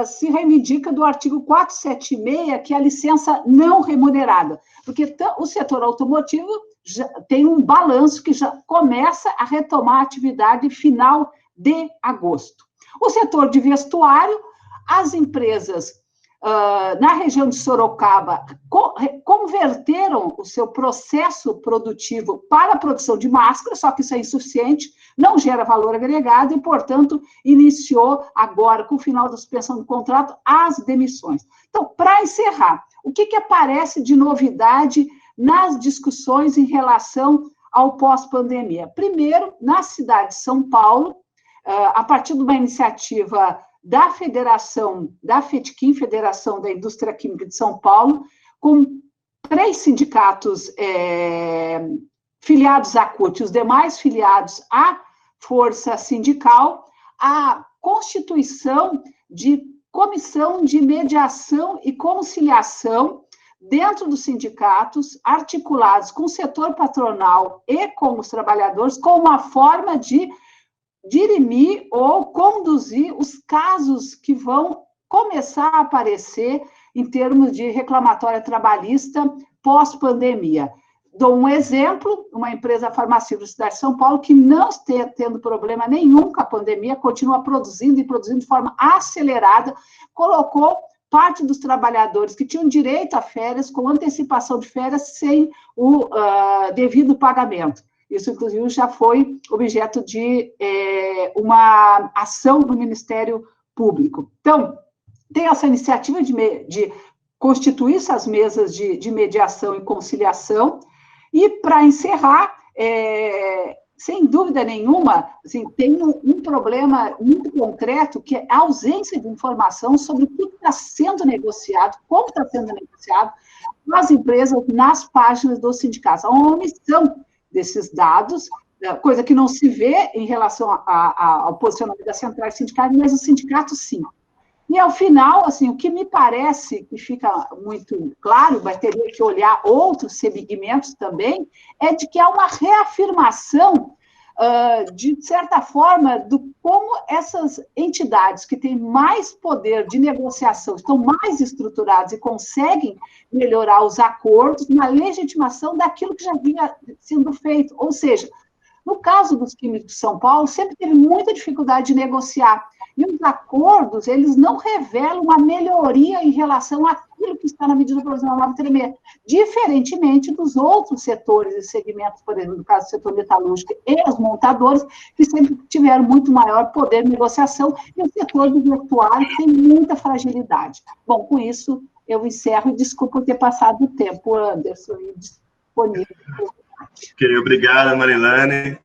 se reivindica do artigo 476, que é a licença não remunerada, porque o setor automotivo já tem um balanço que já começa a retomar a atividade final de agosto. O setor de vestuário, as empresas na região de Sorocaba converteram o seu processo produtivo para a produção de máscaras, só que isso é insuficiente, não gera valor agregado e, portanto, iniciou agora, com o final da suspensão do contrato, as demissões. Então, para encerrar, o que aparece de novidade nas discussões em relação ao pós-pandemia? Primeiro, na cidade de São Paulo, a partir de uma iniciativa da Federação, da FETIQUIM, Federação da Indústria Química de São Paulo, com 3 sindicatos filiados à CUT, os demais filiados à Força Sindical, a constituição de comissão de mediação e conciliação dentro dos sindicatos, articulados com o setor patronal e com os trabalhadores, com uma forma de dirimir ou conduzir os casos que vão começar a aparecer em termos de reclamatória trabalhista pós-pandemia. Dou um exemplo, uma empresa farmacêutica da cidade de São Paulo, que não está tendo problema nenhum com a pandemia, continua produzindo e produzindo de forma acelerada, colocou parte dos trabalhadores que tinham direito a férias com antecipação de férias sem o devido pagamento. Isso, inclusive, já foi objeto de uma ação do Ministério Público. Então, tem essa iniciativa de constituir essas mesas de mediação e conciliação. E, para encerrar, sem dúvida nenhuma, assim, tem um problema muito concreto, que é a ausência de informação sobre o que está sendo negociado, como está sendo negociado nas empresas, nas páginas dos sindicatos. Há uma omissão desses dados, coisa que não se vê em relação ao posicionamento das centrais sindicais, mas os sindicatos, sim. E, ao final, assim, o que me parece que fica muito claro, mas teria que olhar outros segmentos também, é de que há uma reafirmação, de certa forma, do como essas entidades que têm mais poder de negociação, estão mais estruturadas e conseguem melhorar os acordos na legitimação daquilo que já vinha sendo feito. Ou seja, no caso dos químicos de São Paulo, sempre teve muita dificuldade de negociar. E os acordos, eles não revelam uma melhoria em relação àquilo que está na medida provisória 936, diferentemente dos outros setores e segmentos, por exemplo, no caso do setor metalúrgico e os montadores, que sempre tiveram muito maior poder de negociação, e o setor do vestuário tem muita fragilidade. Bom, com isso, eu encerro e desculpa ter passado o tempo, Anderson, e disponível. Ok, obrigada, Marilane.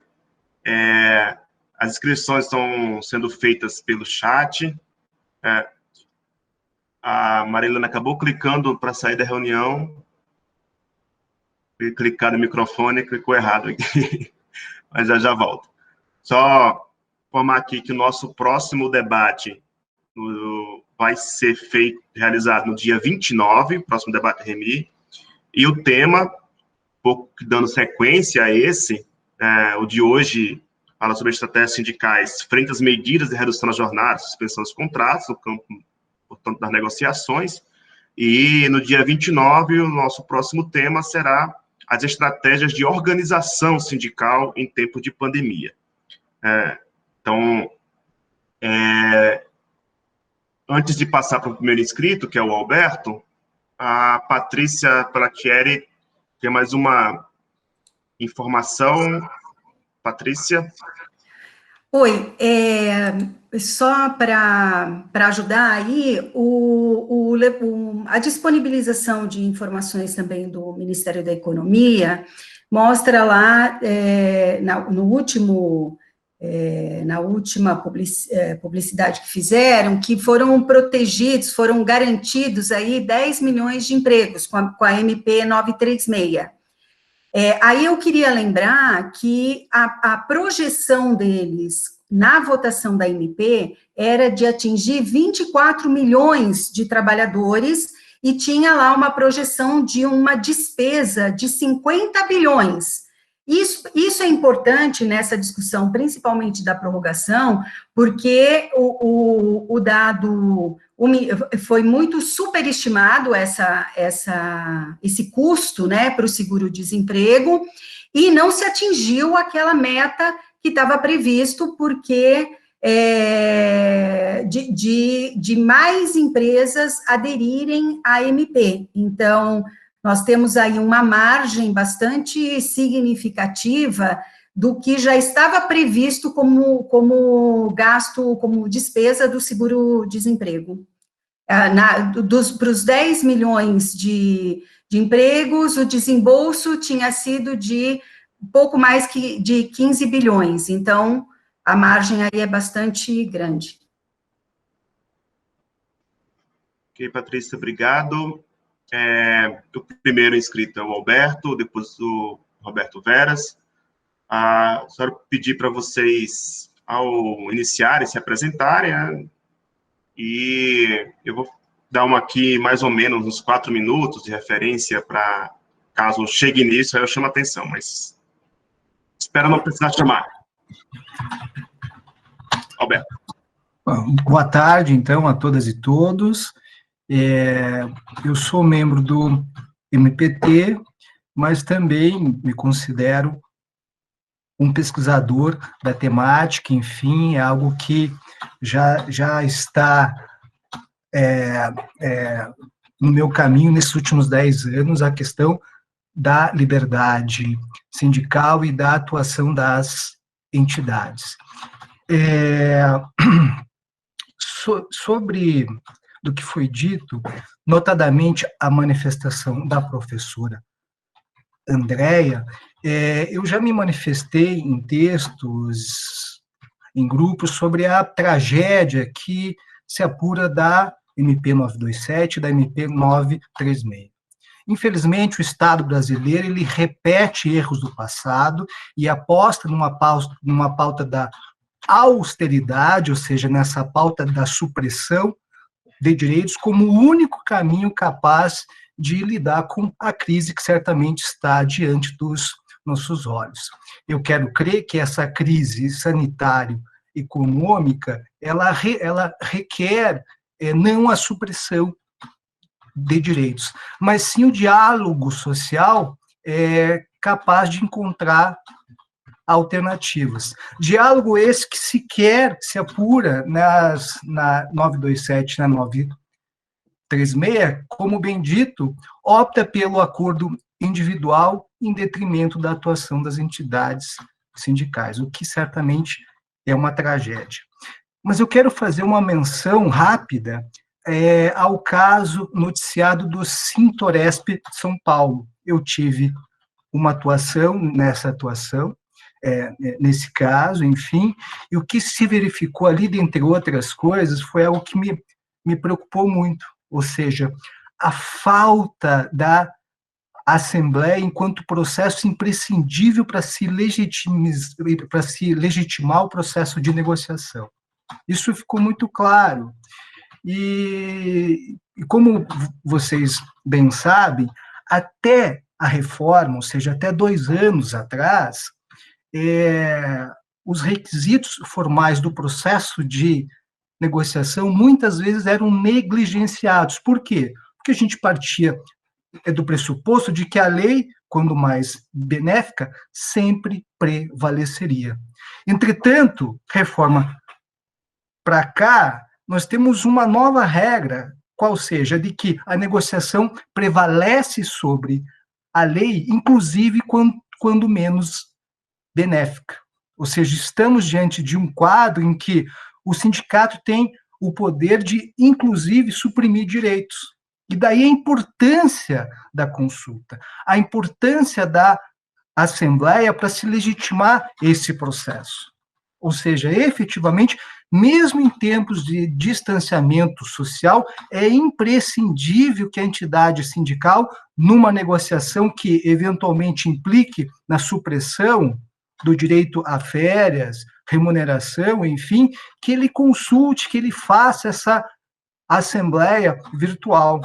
As inscrições estão sendo feitas pelo chat. A Marilane acabou clicando para sair da reunião. Clicar no microfone, clicou errado aqui. Mas já volto. Só informar aqui que o nosso próximo debate vai ser realizado no dia 29, próximo debate REMI. E o tema, pouco dando sequência a esse, o de hoje fala sobre estratégias sindicais frente às medidas de redução da jornada, suspensão dos contratos, no campo, portanto, das negociações. E no dia 29, o nosso próximo tema será as estratégias de organização sindical em tempo de pandemia. Então, antes de passar para o primeiro inscrito, que é o Alberto, a Patrícia Platieri tem mais uma informação. Patrícia? Oi, só para ajudar aí, a disponibilização de informações também do Ministério da Economia mostra lá, na última publicidade que fizeram, que foram protegidos, foram garantidos aí 10 milhões de empregos com a MP 936. Aí eu queria lembrar que a projeção deles na votação da MP era de atingir 24 milhões de trabalhadores e tinha lá uma projeção de uma despesa de 50 bilhões. Isso é importante nessa discussão, principalmente da prorrogação, porque o dado foi muito superestimado esse custo, né, para o seguro-desemprego, e não se atingiu aquela meta que estava previsto, porque de mais empresas aderirem à MP. Então, nós temos aí uma margem bastante significativa do que já estava previsto como gasto, como despesa do seguro-desemprego. Para os 10 milhões de empregos, o desembolso tinha sido de pouco mais de 15 bilhões, então a margem aí é bastante grande. Ok, Patrícia, obrigado. O primeiro inscrito é o Alberto, depois o Roberto Veras. Só pedir para vocês, ao iniciarem, se apresentarem, né? E eu vou dar aqui mais ou menos uns 4 minutos de referência para, caso chegue nisso, aí eu chamo a atenção, mas espero não precisar chamar. Alberto. Boa tarde, então, a todas e todos. Eu sou membro do MPT, mas também me considero um pesquisador da temática, enfim, é algo que já está no meu caminho nesses últimos 10 anos, a questão da liberdade sindical e da atuação das entidades. Sobre do que foi dito, notadamente a manifestação da professora Andréia. Eu já me manifestei em textos, em grupos, sobre a tragédia que se apura da MP 927 e da MP 936. Infelizmente, o Estado brasileiro ele repete erros do passado e aposta numa pauta da austeridade, ou seja, nessa pauta da supressão de direitos, como o único caminho capaz de lidar com a crise que certamente está diante dos nossos olhos. Eu quero crer que essa crise sanitário-econômica, ela requer não a supressão de direitos, mas sim o diálogo social capaz de encontrar alternativas. Diálogo esse que sequer se apura na 927 e na 936, como bem dito, opta pelo acordo individual em detrimento da atuação das entidades sindicais, o que certamente é uma tragédia. Mas eu quero fazer uma menção rápida ao caso noticiado do Sintoresp São Paulo. Eu tive uma atuação nesse caso, enfim, e o que se verificou ali, dentre outras coisas, foi algo que me preocupou muito, ou seja, a falta da Assembleia enquanto processo imprescindível para se legitimar o processo de negociação. Isso ficou muito claro. E como vocês bem sabem, até a reforma, ou seja, até 2 anos atrás, os requisitos formais do processo de negociação muitas vezes eram negligenciados. Por quê? Porque a gente partia do pressuposto de que a lei, quando mais benéfica, sempre prevaleceria. Entretanto, reforma para cá, nós temos uma nova regra, qual seja, de que a negociação prevalece sobre a lei, inclusive quando menos benéfica. Ou seja, estamos diante de um quadro em que o sindicato tem o poder de, inclusive, suprimir direitos. E daí a importância da consulta, a importância da Assembleia para se legitimar esse processo. Ou seja, efetivamente, mesmo em tempos de distanciamento social, é imprescindível que a entidade sindical, numa negociação que eventualmente implique na supressão do direito a férias, remuneração, enfim, que ele consulte, que ele faça essa assembleia virtual.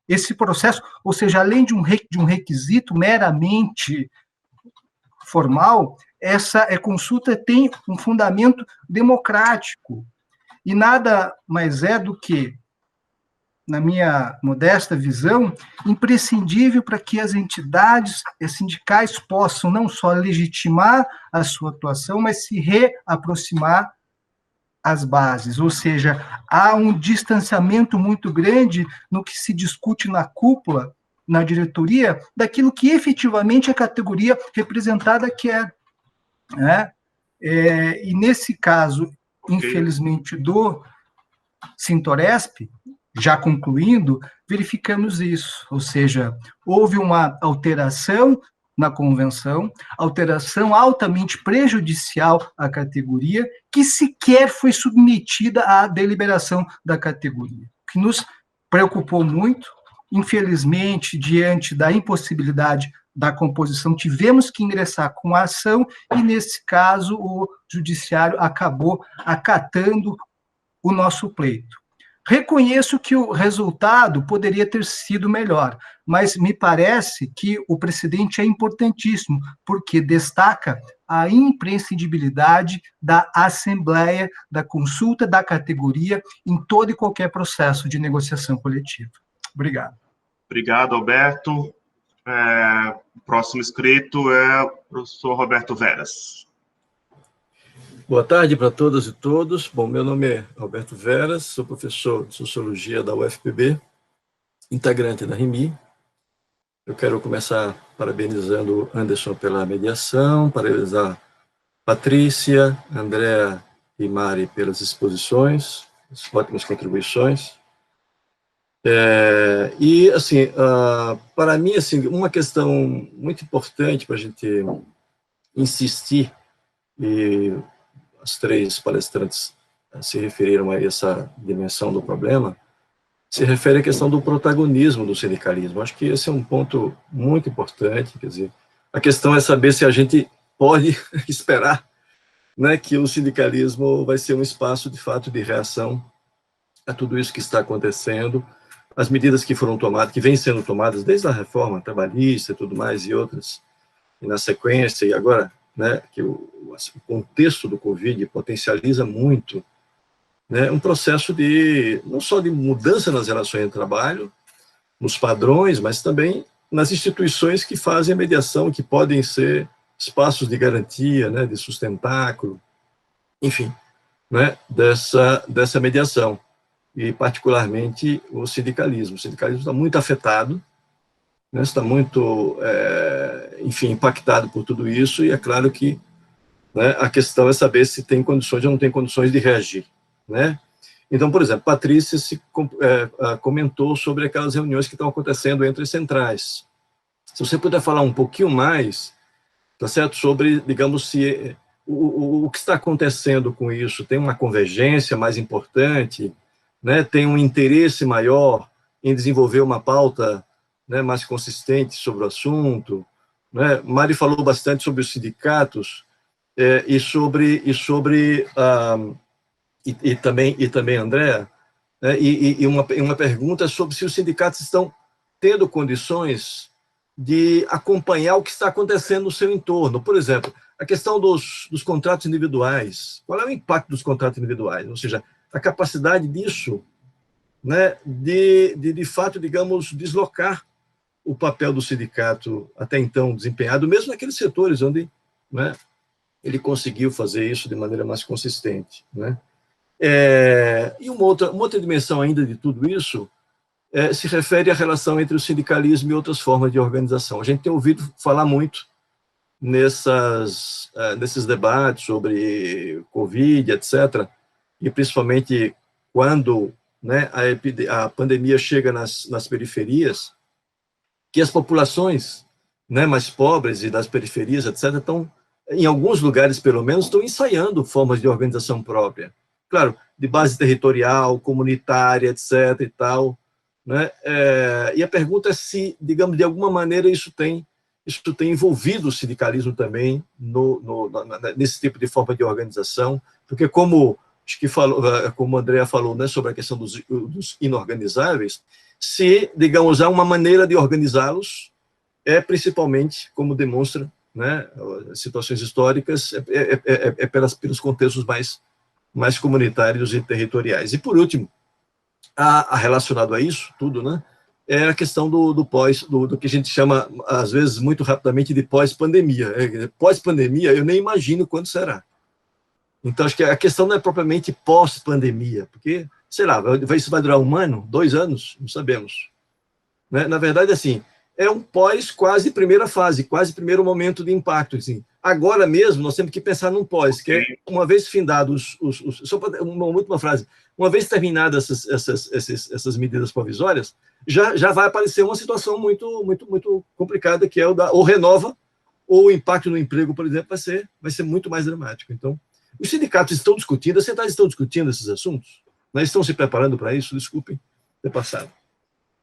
Esse processo, ou seja, além de um requisito meramente formal, essa consulta tem um fundamento democrático, e nada mais é do que, na minha modesta visão, imprescindível para que as entidades sindicais possam não só legitimar a sua atuação, mas se reaproximar às bases, ou seja, há um distanciamento muito grande no que se discute na cúpula, na diretoria, daquilo que efetivamente a categoria representada quer. Né? E nesse caso, infelizmente, do Sintoresp, já concluindo, verificamos isso, ou seja, houve uma alteração na convenção, alteração altamente prejudicial à categoria, que sequer foi submetida à deliberação da categoria, que nos preocupou muito. Infelizmente, diante da impossibilidade da composição, tivemos que ingressar com a ação, e, nesse caso, o judiciário acabou acatando o nosso pleito. Reconheço que o resultado poderia ter sido melhor, mas me parece que o precedente é importantíssimo, porque destaca a imprescindibilidade da assembleia, da consulta da categoria em todo e qualquer processo de negociação coletiva. Obrigado. Obrigado, Alberto. O próximo inscrito é o professor Roberto Veras. Boa tarde para todas e todos. Bom, meu nome é Alberto Veras, sou professor de Sociologia da UFPB, integrante da REMI. Eu quero começar parabenizando Anderson pela mediação, parabenizar Patrícia, Andréa e Mari pelas exposições, as ótimas contribuições. E, assim, para mim, assim, uma questão muito importante para a gente insistir, e as três palestrantes se referiram a essa dimensão do problema, se refere à questão do protagonismo do sindicalismo. Acho que esse é um ponto muito importante, quer dizer, a questão é saber se a gente pode esperar, né, que o sindicalismo vai ser um espaço, de fato, de reação a tudo isso que está acontecendo, as medidas que foram tomadas, que vêm sendo tomadas desde a reforma trabalhista e tudo mais, e outras, e na sequência, e agora, né, que o contexto do Covid potencializa muito, né, um processo de, não só de mudança nas relações de trabalho, nos padrões, mas também nas instituições que fazem a mediação, que podem ser espaços de garantia, né, de sustentáculo, enfim, né, dessa mediação, e particularmente o sindicalismo. O sindicalismo está muito afetado, né, está muito, enfim, impactado por tudo isso, e é claro que, né, a questão é saber se tem condições ou não tem condições de reagir, né? Então, por exemplo, Patrícia comentou sobre aquelas reuniões que estão acontecendo entre centrais. Se você puder falar um pouquinho mais, tá certo, sobre, digamos, se o que está acontecendo com isso, tem uma convergência mais importante, né, tem um interesse maior em desenvolver uma pauta, né, mais consistente sobre o assunto, né? Mari falou bastante sobre os sindicatos, e também Andréa, né, e uma pergunta sobre se os sindicatos estão tendo condições de acompanhar o que está acontecendo no seu entorno. Por exemplo, a questão dos contratos individuais. Qual é o impacto dos contratos individuais? Ou seja, a capacidade disso, né, de fato, digamos, deslocar o papel do sindicato até então desempenhado, mesmo naqueles setores onde, né, ele conseguiu fazer isso de maneira mais consistente, né? E uma outra dimensão ainda de tudo isso se refere à relação entre o sindicalismo e outras formas de organização. A gente tem ouvido falar muito nesses debates sobre Covid, etc., e principalmente quando, né, a pandemia chega nas periferias, que as populações, né, mais pobres e das periferias, etc., estão, em alguns lugares, pelo menos, estão ensaiando formas de organização própria. Claro, de base territorial, comunitária, etc. e tal, né? E a pergunta é se, digamos, de alguma maneira isso tem envolvido o sindicalismo também nesse tipo de forma de organização, porque como a Andrea falou, né, sobre a questão dos inorganizáveis, se, digamos, há uma maneira de organizá-los, principalmente, como demonstra, né, situações históricas, pelos contextos mais comunitários e territoriais. E, por último, relacionado a isso tudo, né, é a questão do que a gente chama, às vezes, muito rapidamente, de pós-pandemia. Pós-pandemia, eu nem imagino quando será. Então, acho que a questão não é propriamente pós-pandemia, porque, sei lá, isso vai durar 1 ano, 2 anos, não sabemos. Né? Na verdade, assim, é um pós quase primeira fase, quase primeiro momento de impacto. Assim. Agora mesmo, nós temos que pensar num pós, que é, uma vez findados só para uma última frase, uma vez terminadas essas medidas provisórias, já vai aparecer uma situação muito, muito, muito complicada, que é ou renova, ou o impacto no emprego, por exemplo, vai ser muito mais dramático. Então, os sindicatos estão discutindo, as centrais estão discutindo esses assuntos, mas estão se preparando para isso, desculpem ter passado.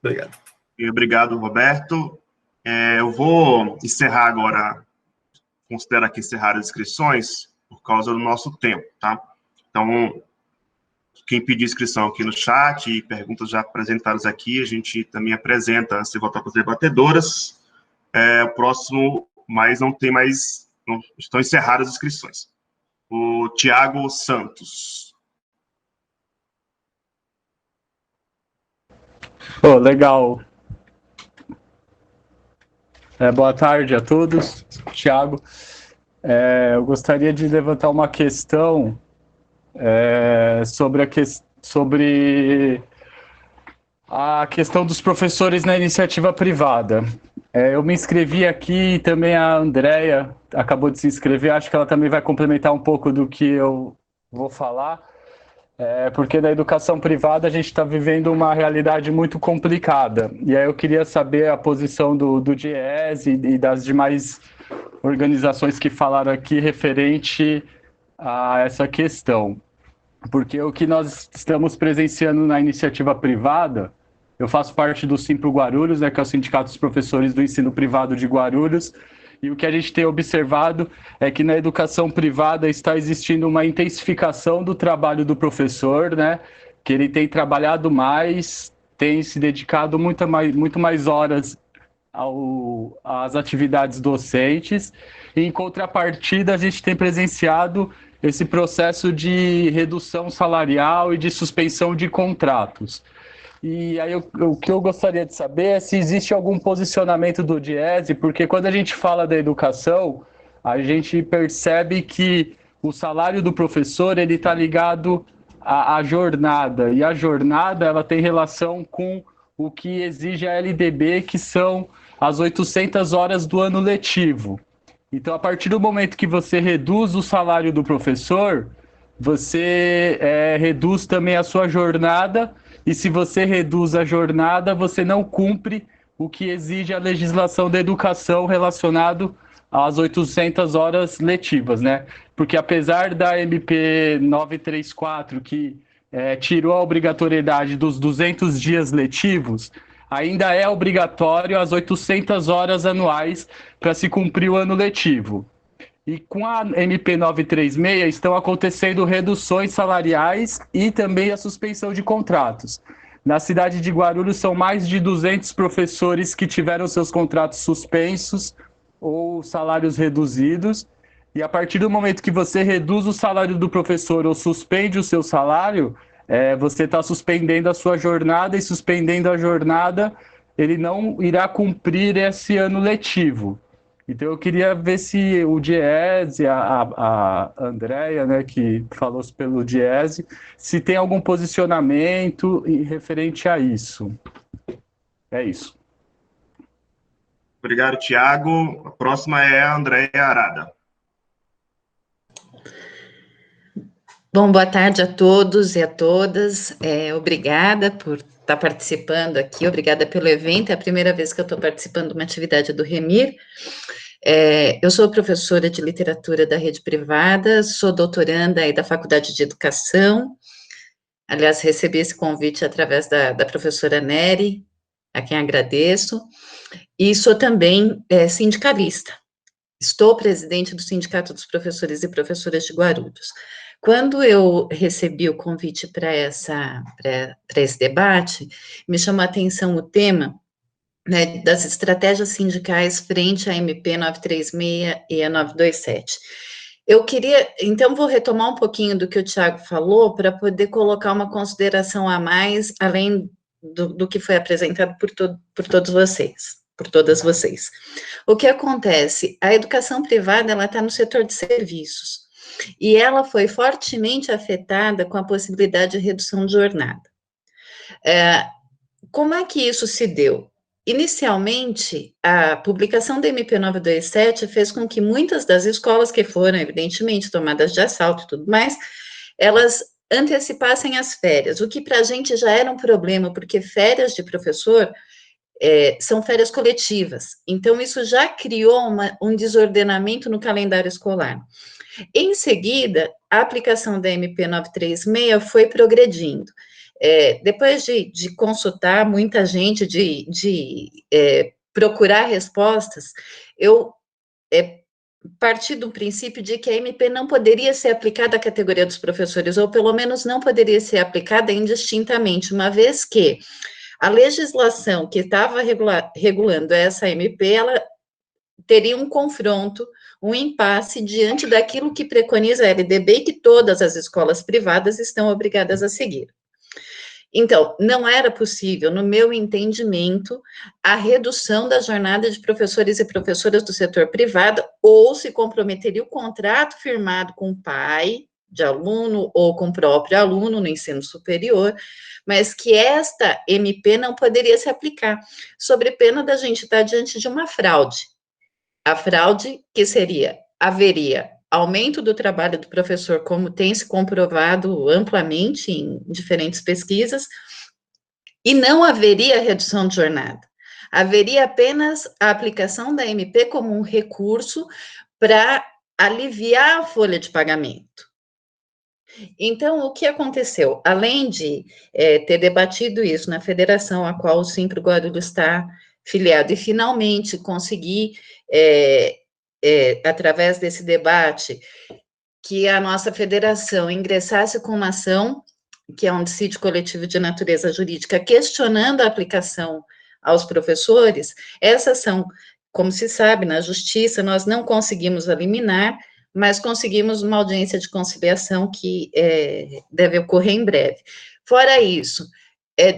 Obrigado. Obrigado, Roberto. Eu vou encerrar agora, considero aqui encerrar as inscrições, por causa do nosso tempo, tá? Então, quem pedir inscrição aqui no chat e perguntas já apresentadas aqui, a gente também apresenta antes de voltar para as debatedoras. O próximo, mas não tem mais, não, estão encerradas as inscrições. O Tiago Santos. Legal. Boa tarde a todos. Tiago. Eu gostaria de levantar uma questão sobre a questão dos professores na iniciativa privada. Eu me inscrevi aqui, também a Andrea acabou de se inscrever, acho que ela também vai complementar um pouco do que eu vou falar. porque na educação privada a gente está vivendo uma realidade muito complicada. E aí eu queria saber a posição do DIEESE e das demais organizações que falaram aqui referente a essa questão. Porque o que nós estamos presenciando na iniciativa privada, eu faço parte do Simpro Guarulhos, né, que é o Sindicato dos Professores do Ensino Privado de Guarulhos, e o que a gente tem observado é que na educação privada está existindo uma intensificação do trabalho do professor, né, que ele tem trabalhado mais, tem se dedicado muito mais horas às atividades docentes, e em contrapartida a gente tem presenciado esse processo de redução salarial e de suspensão de contratos. E aí o que eu gostaria de saber é se existe algum posicionamento do DIEESE, porque quando a gente fala da educação, a gente percebe que o salário do professor ele está ligado à jornada, e a jornada ela tem relação com o que exige a LDB, que são as 800 horas do ano letivo. Então, a partir do momento que você reduz o salário do professor, você reduz também a sua jornada, e se você reduz a jornada, você não cumpre o que exige a legislação da educação relacionado às 800 horas letivas, né? Porque apesar da MP 934, que tirou a obrigatoriedade dos 200 dias letivos, ainda é obrigatório as 800 horas anuais para se cumprir o ano letivo. E com a MP 936 estão acontecendo reduções salariais e também a suspensão de contratos. Na cidade de Guarulhos são mais de 200 professores que tiveram seus contratos suspensos ou salários reduzidos. E a partir do momento que você reduz o salário do professor ou suspende o seu salário, você está suspendendo a sua jornada, e suspendendo a jornada, ele não irá cumprir esse ano letivo. Então, eu queria ver se o DIEESE, a Andrea, né, que falou pelo DIEESE, se tem algum posicionamento referente a isso. É isso. Obrigado, Tiago. A próxima é a Andrea Arada. Bom, boa tarde a todos e a todas. Obrigada por estar participando aqui, obrigada pelo evento. É a primeira vez que eu estou participando de uma atividade do Remir. Eu sou professora de literatura da rede privada, sou doutoranda aí da Faculdade de Educação. Aliás, recebi esse convite através da professora Nery, a quem agradeço. E sou também sindicalista. Estou presidente do Sindicato dos Professores e Professoras de Guarulhos. Quando eu recebi o convite para esse debate, me chamou a atenção o tema, né, das estratégias sindicais frente à MP 936 e a 927. Eu queria, então, vou retomar um pouquinho do que o Tiago falou, para poder colocar uma consideração a mais, além do que foi apresentado por todos vocês, por todas vocês. O que acontece? A educação privada, ela está no setor de serviços, e ela foi fortemente afetada com a possibilidade de redução de jornada. Como é que isso se deu? Inicialmente, a publicação da MP 927 fez com que muitas das escolas que foram, evidentemente, tomadas de assalto e tudo mais, elas antecipassem as férias, o que para a gente já era um problema, porque férias de professor são férias coletivas, então isso já criou um desordenamento no calendário escolar. Em seguida, a aplicação da MP 936 foi progredindo. Depois de consultar muita gente, de procurar respostas, eu parti do princípio de que a MP não poderia ser aplicada à categoria dos professores, ou pelo menos não poderia ser aplicada indistintamente, uma vez que a legislação que estava regulando essa MP, ela teria um confronto, um impasse diante daquilo que preconiza a LDB e que todas as escolas privadas estão obrigadas a seguir. Então, não era possível, no meu entendimento, a redução da jornada de professores e professoras do setor privado, ou se comprometeria o contrato firmado com o pai de aluno ou com o próprio aluno no ensino superior, mas que esta MP não poderia se aplicar, sob pena da gente estar diante de uma fraude. A fraude que haveria aumento do trabalho do professor, como tem se comprovado amplamente em diferentes pesquisas, e não haveria redução de jornada. Haveria apenas a aplicação da MP como um recurso para aliviar a folha de pagamento. Então, o que aconteceu? Além de ter debatido isso na federação a qual o Simpro Guarulhos está filiado, e finalmente conseguir, através desse debate, que a nossa federação ingressasse com uma ação, que é um dissídio coletivo de natureza jurídica, questionando a aplicação aos professores, essa ação, como se sabe, na justiça, nós não conseguimos eliminar, mas conseguimos uma audiência de conciliação que deve ocorrer em breve. Fora isso,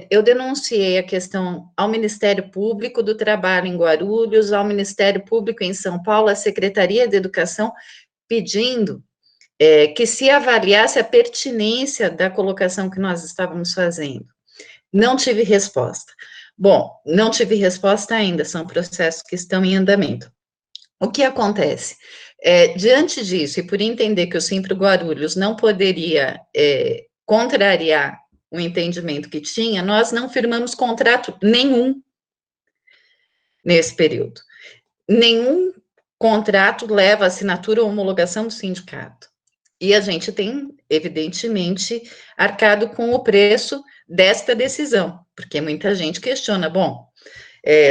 eu denunciei a questão ao Ministério Público do Trabalho em Guarulhos, ao Ministério Público em São Paulo, à Secretaria de Educação, pedindo que se avaliasse a pertinência da colocação que nós estávamos fazendo. Não tive resposta. Bom, não tive resposta ainda, são processos que estão em andamento. O que acontece? Diante disso, e por entender que o Simpro Guarulhos não poderia contrariar o entendimento que tinha, nós não firmamos contrato nenhum nesse período. Nenhum contrato leva a assinatura ou homologação do sindicato. E a gente tem, evidentemente, arcado com o preço desta decisão, porque muita gente questiona, bom,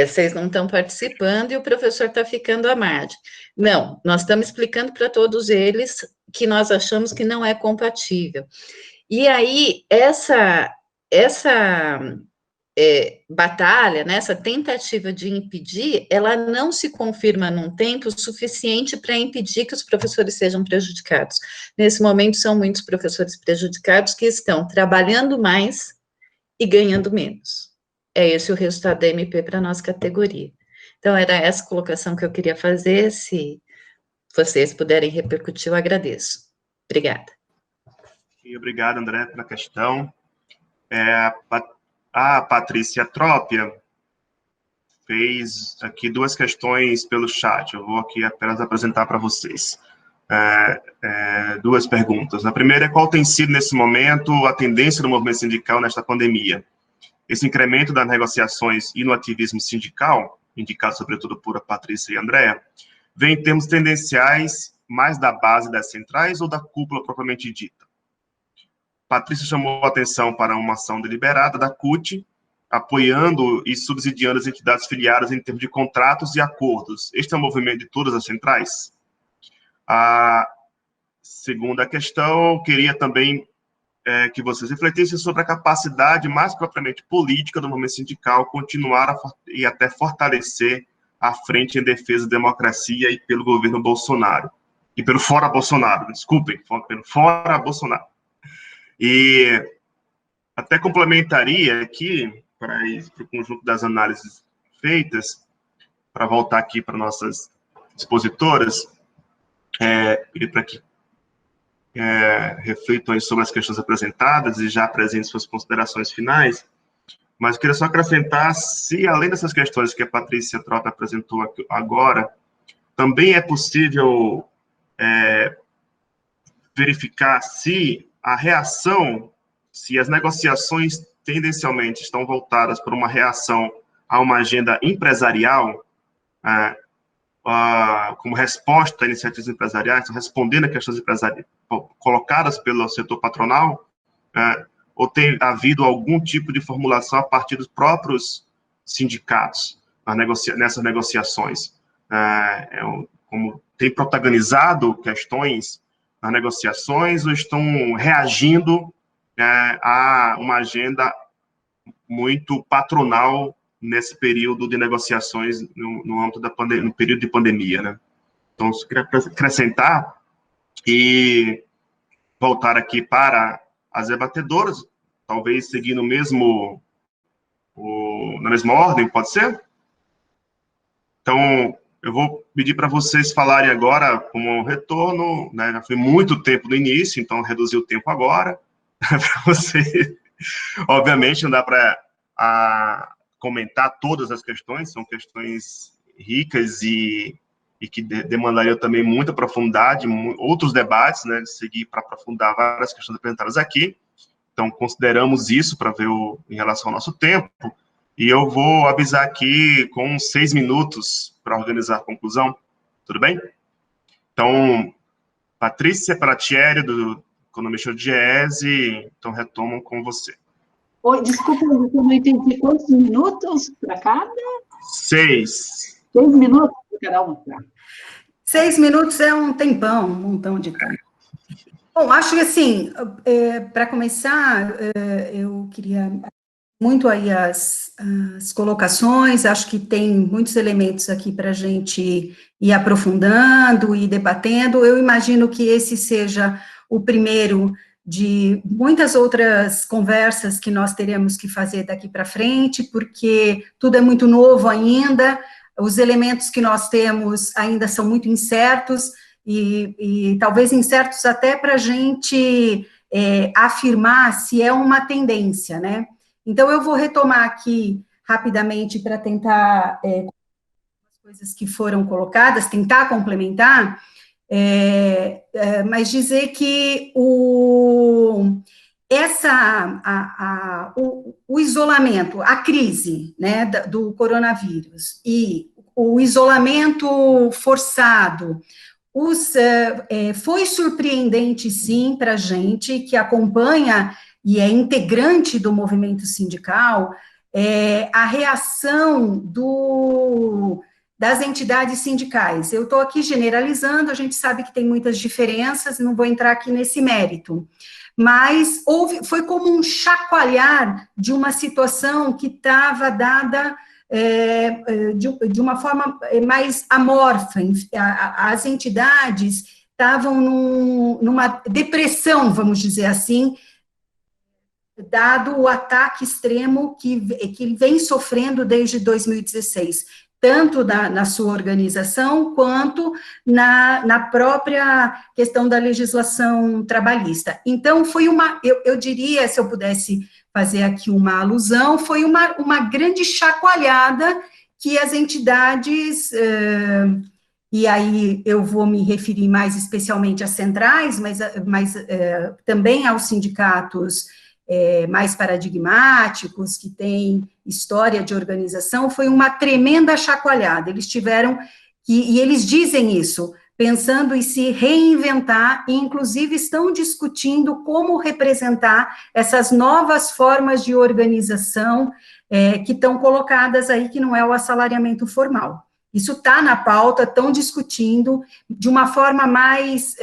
vocês não estão participando e o professor está ficando à margem. Não, nós estamos explicando para todos eles que nós achamos que não é compatível. E aí, essa batalha, né, essa tentativa de impedir, ela não se confirma num tempo suficiente para impedir que os professores sejam prejudicados. Nesse momento, são muitos professores prejudicados que estão trabalhando mais e ganhando menos. É esse o resultado da MP para a nossa categoria. Então, era essa colocação que eu queria fazer. Se vocês puderem repercutir, eu agradeço. Obrigada. E obrigado, André, pela questão. A Patrícia Trópia fez aqui duas questões pelo chat. Eu vou aqui apenas apresentar para vocês. Duas perguntas. A primeira é: qual tem sido, nesse momento, a tendência do movimento sindical nesta pandemia? Esse incremento das negociações e no ativismo sindical, indicado sobretudo por Patrícia e Andréa, vem em termos tendenciais mais da base das centrais ou da cúpula propriamente dita? Patrícia chamou a atenção para uma ação deliberada da CUT, apoiando e subsidiando as entidades filiadas em termos de contratos e acordos. Este é o movimento de todas as centrais? A segunda questão, eu queria também que vocês refletissem sobre a capacidade mais propriamente política do movimento sindical continuar e até fortalecer a frente em defesa da democracia e pelo governo Bolsonaro. E pelo fora Bolsonaro, desculpem, pelo fora Bolsonaro. E até complementaria aqui, para o conjunto das análises feitas, para voltar aqui para nossas expositoras, pedir para que reflitam aí sobre as questões apresentadas e já apresentem suas considerações finais, mas queria só acrescentar se, além dessas questões que a Patrícia Trópia apresentou aqui agora, também é possível verificar se a reação, se as negociações tendencialmente estão voltadas para uma reação a uma agenda empresarial, como resposta a iniciativas empresariais, respondendo a questões empresariais colocadas pelo setor patronal, ou tem havido algum tipo de formulação a partir dos próprios sindicatos nessas negociações? Como tem protagonizado questões nas negociações, ou estão reagindo a uma agenda muito patronal nesse período de negociações no âmbito no período de pandemia, né? Então, eu queria acrescentar e voltar aqui para as debatedoras, talvez seguindo na mesma ordem, pode ser? Então, eu vou pedir para vocês falarem agora como um retorno, né? Já foi muito tempo no início, então reduzir o tempo agora, para você. Obviamente, não dá para comentar todas as questões, são questões ricas e e que demandaria também muita profundidade, outros debates, né, de seguir para aprofundar várias questões apresentadas aqui. Então, consideramos isso para ver em relação ao nosso tempo, e eu vou avisar aqui com 6 minutos para organizar a conclusão, tudo bem? Então, Patrícia Paratieri, do Economista do GESE, então retomam com você. Oi, desculpa, eu não entendi quantos minutos para cada? 6. 6 minutos para cada um. 6 minutos é um tempão, um montão de tempo. Bom, acho que assim, para começar, eu queria muito aí as colocações, acho que tem muitos elementos aqui para a gente ir aprofundando e debatendo. Eu imagino que esse seja o primeiro de muitas outras conversas que nós teremos que fazer daqui para frente, porque tudo é muito novo ainda, os elementos que nós temos ainda são muito incertos, e talvez incertos até para a gente afirmar se é uma tendência, né? Então, eu vou retomar aqui rapidamente para tentar as coisas que foram colocadas, tentar complementar, mas dizer que o isolamento, a crise, né, do coronavírus e o isolamento forçado, foi surpreendente, sim, para a gente que acompanha e é integrante do movimento sindical, a reação das entidades sindicais. Eu estou aqui generalizando, a gente sabe que tem muitas diferenças, não vou entrar aqui nesse mérito, mas foi como um chacoalhar de uma situação que estava dada de uma forma mais amorfa. As entidades estavam numa depressão, vamos dizer assim, dado o ataque extremo que vem sofrendo desde 2016, tanto na sua organização, quanto na própria questão da legislação trabalhista. Então, foi eu diria, se eu pudesse fazer aqui uma alusão, foi uma grande chacoalhada que as entidades, e aí eu vou me referir mais especialmente às centrais, mas também aos sindicatos mais paradigmáticos, que têm história de organização, foi uma tremenda chacoalhada. Eles tiveram, e eles dizem isso, pensando em se reinventar, e inclusive estão discutindo como representar essas novas formas de organização que estão colocadas aí, que não é o assalariamento formal. Isso está na pauta, estão discutindo de uma forma mais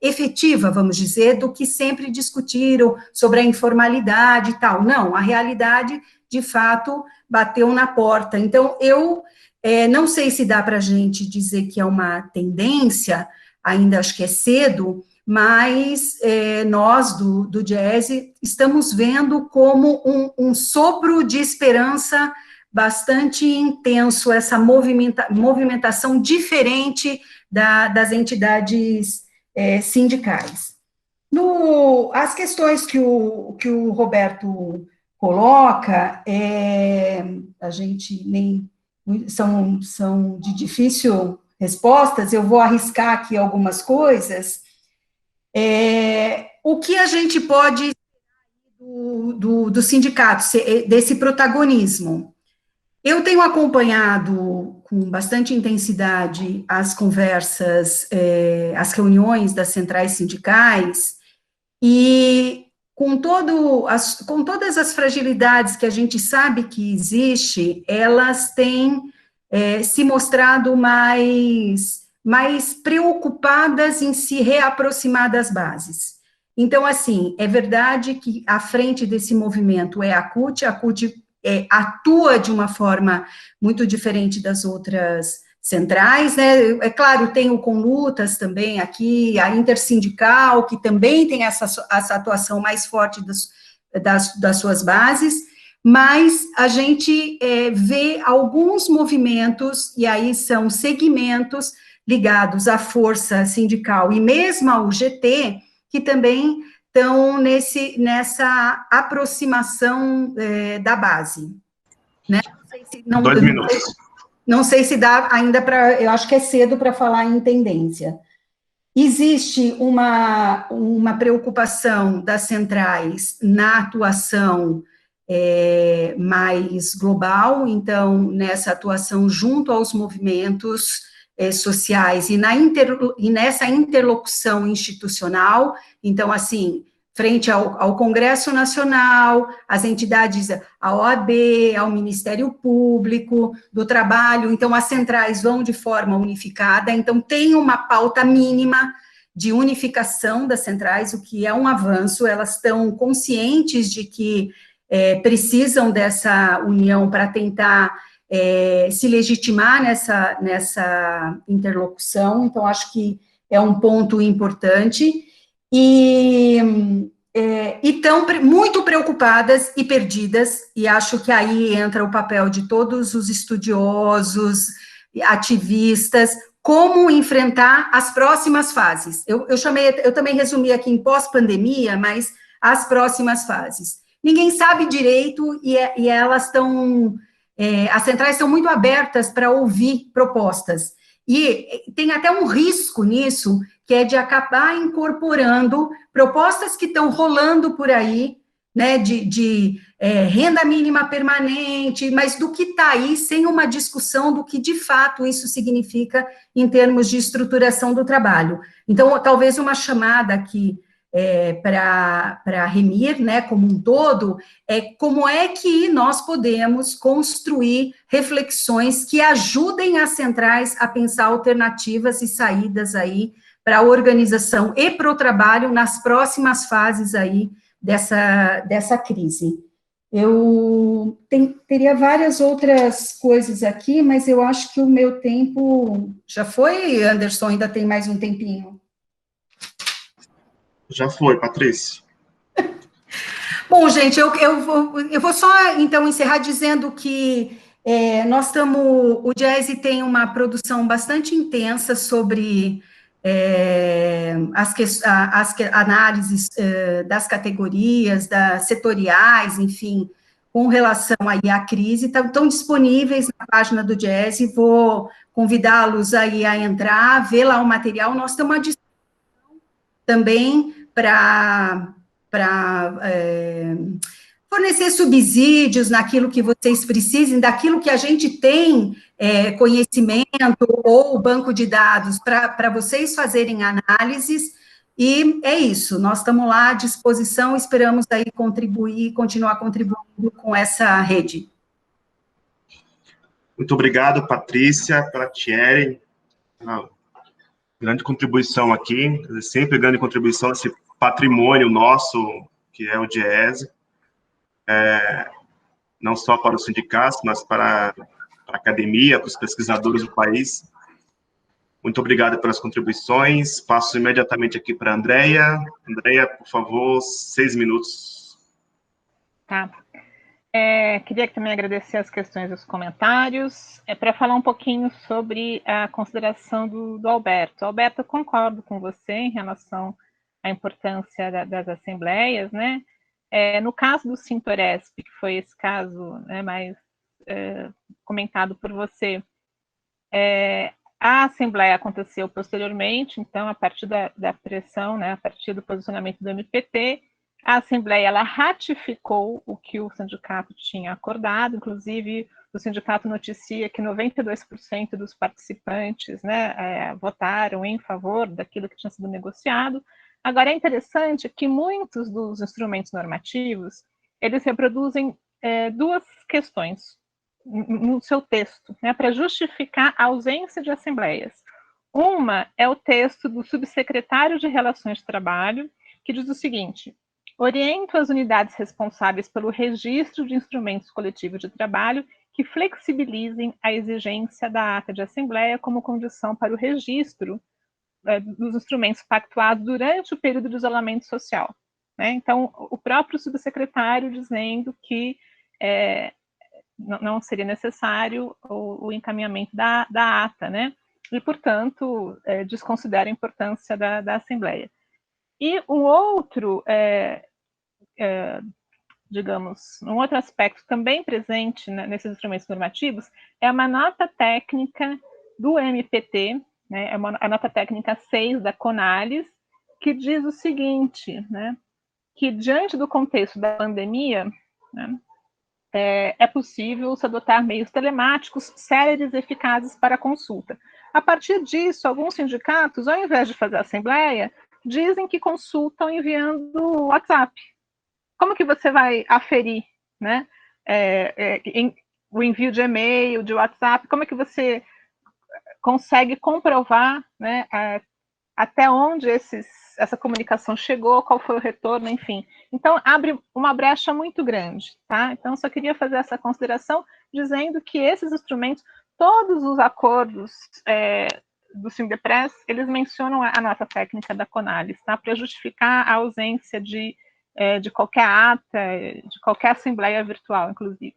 efetiva, vamos dizer, do que sempre discutiram sobre a informalidade e tal. Não, a realidade, de fato, bateu na porta. Então, eu não sei se dá para a gente dizer que é uma tendência, ainda acho que é cedo, mas nós, do GESE, estamos vendo como um sopro de esperança bastante intenso, essa movimentação diferente das entidades sindicais. As questões que o Roberto coloca, a gente nem são de difícil respostas, eu vou arriscar aqui algumas coisas. O que a gente pode do sindicato, desse protagonismo? Eu tenho acompanhado com bastante intensidade as conversas, as reuniões das centrais sindicais, e com todas as fragilidades que a gente sabe que existe, elas têm se mostrado mais preocupadas em se reaproximar das bases. Então, assim, é verdade que à frente desse movimento é a CUT atua de uma forma muito diferente das outras centrais, né? É claro, tem o Conlutas também aqui, a Intersindical, que também tem essa atuação mais forte das suas bases, mas a gente vê alguns movimentos, e aí são segmentos ligados à força sindical e mesmo ao GT, que também estão nessa aproximação da base. Né? 2 minutos. não sei se dá ainda para, eu acho que é cedo para falar em tendência. Existe uma preocupação das centrais na atuação mais global, então, nessa atuação junto aos movimentos sociais e nessa interlocução institucional, então, assim, frente ao Congresso Nacional, às entidades, à OAB, ao Ministério Público, do Trabalho, então as centrais vão de forma unificada, então tem uma pauta mínima de unificação das centrais, o que é um avanço, elas estão conscientes de que precisam dessa união para tentar se legitimar nessa interlocução, então acho que é um ponto importante, e estão muito preocupadas e perdidas, e acho que aí entra o papel de todos os estudiosos, ativistas, como enfrentar as próximas fases. Eu também resumi aqui em pós-pandemia, mas as próximas fases. Ninguém sabe direito, e elas estão, as centrais estão muito abertas para ouvir propostas, e tem até um risco nisso, que é de acabar incorporando propostas que estão rolando por aí, né, de renda mínima permanente, mas do que está aí, sem uma discussão do que, de fato, isso significa em termos de estruturação do trabalho. Então, talvez uma chamada aqui para a Remir, né, como um todo, como é que nós podemos construir reflexões que ajudem as centrais a pensar alternativas e saídas aí para a organização e para o trabalho nas próximas fases aí dessa crise. Eu teria várias outras coisas aqui, mas eu acho que o meu tempo já foi, Anderson, ainda tem mais um tempinho. Já foi, Patrícia. Bom, gente, eu vou só, então, encerrar dizendo que o Diese tem uma produção bastante intensa sobre as análises das categorias, das setoriais, enfim, com relação aí à crise, estão disponíveis na página do Diese, vou convidá-los aí a entrar, ver lá o material, nós temos uma discussão também para fornecer subsídios naquilo que vocês precisem, daquilo que a gente tem conhecimento ou banco de dados para vocês fazerem análises, e é isso, nós estamos lá à disposição, esperamos aí continuar contribuindo com essa rede. Muito obrigado, Patrícia, Thierry, grande contribuição aqui, sempre grande contribuição esse patrimônio nosso, que é o Diese, não só para os sindicatos, mas para a academia, para os pesquisadores do país. Muito obrigado pelas contribuições. Passo imediatamente aqui para a Andrea. Andrea, por favor, 6 minutos. Tá. Queria também agradecer as questões e os comentários, para falar um pouquinho sobre a consideração do Alberto. Alberto, eu concordo com você em relação à importância das assembleias, né? No caso do Sintoresp, que foi esse caso, né, mais comentado por você, a assembleia aconteceu posteriormente, então, a partir da pressão, né, a partir do posicionamento do MPT, a Assembleia ela ratificou o que o sindicato tinha acordado, inclusive o sindicato noticia que 92% dos participantes, né, votaram em favor daquilo que tinha sido negociado. Agora, é interessante que muitos dos instrumentos normativos, eles reproduzem duas questões no seu texto, né, para justificar a ausência de assembleias. Uma é o texto do subsecretário de Relações de Trabalho, que diz o seguinte: oriento as unidades responsáveis pelo registro de instrumentos coletivos de trabalho que flexibilizem a exigência da ata de assembleia como condição para o registro dos instrumentos pactuados durante o período de isolamento social. Né? Então, o próprio subsecretário dizendo que não seria necessário o encaminhamento da ata, né? E, portanto, desconsidera a importância da assembleia. E um outro digamos, um outro aspecto também presente, né, nesses instrumentos normativos, é uma nota técnica do MPT, né, é a nota técnica 6 da CONALES, que diz o seguinte, né, que diante do contexto da pandemia, né, é possível se adotar meios telemáticos céleres e eficazes para consulta. A partir disso, alguns sindicatos, ao invés de fazer assembleia, dizem que consultam enviando WhatsApp. Como que você vai aferir, né, o envio de e-mail, de WhatsApp? Como é que você consegue comprovar, né, até onde essa comunicação chegou, qual foi o retorno, enfim. Então, abre uma brecha muito grande, tá? Então, só queria fazer essa consideração, dizendo que esses instrumentos, todos os acordos do Sindepres, eles mencionam a nota técnica da CONALES, tá? Para justificar a ausência de qualquer ata, de qualquer assembleia virtual, inclusive.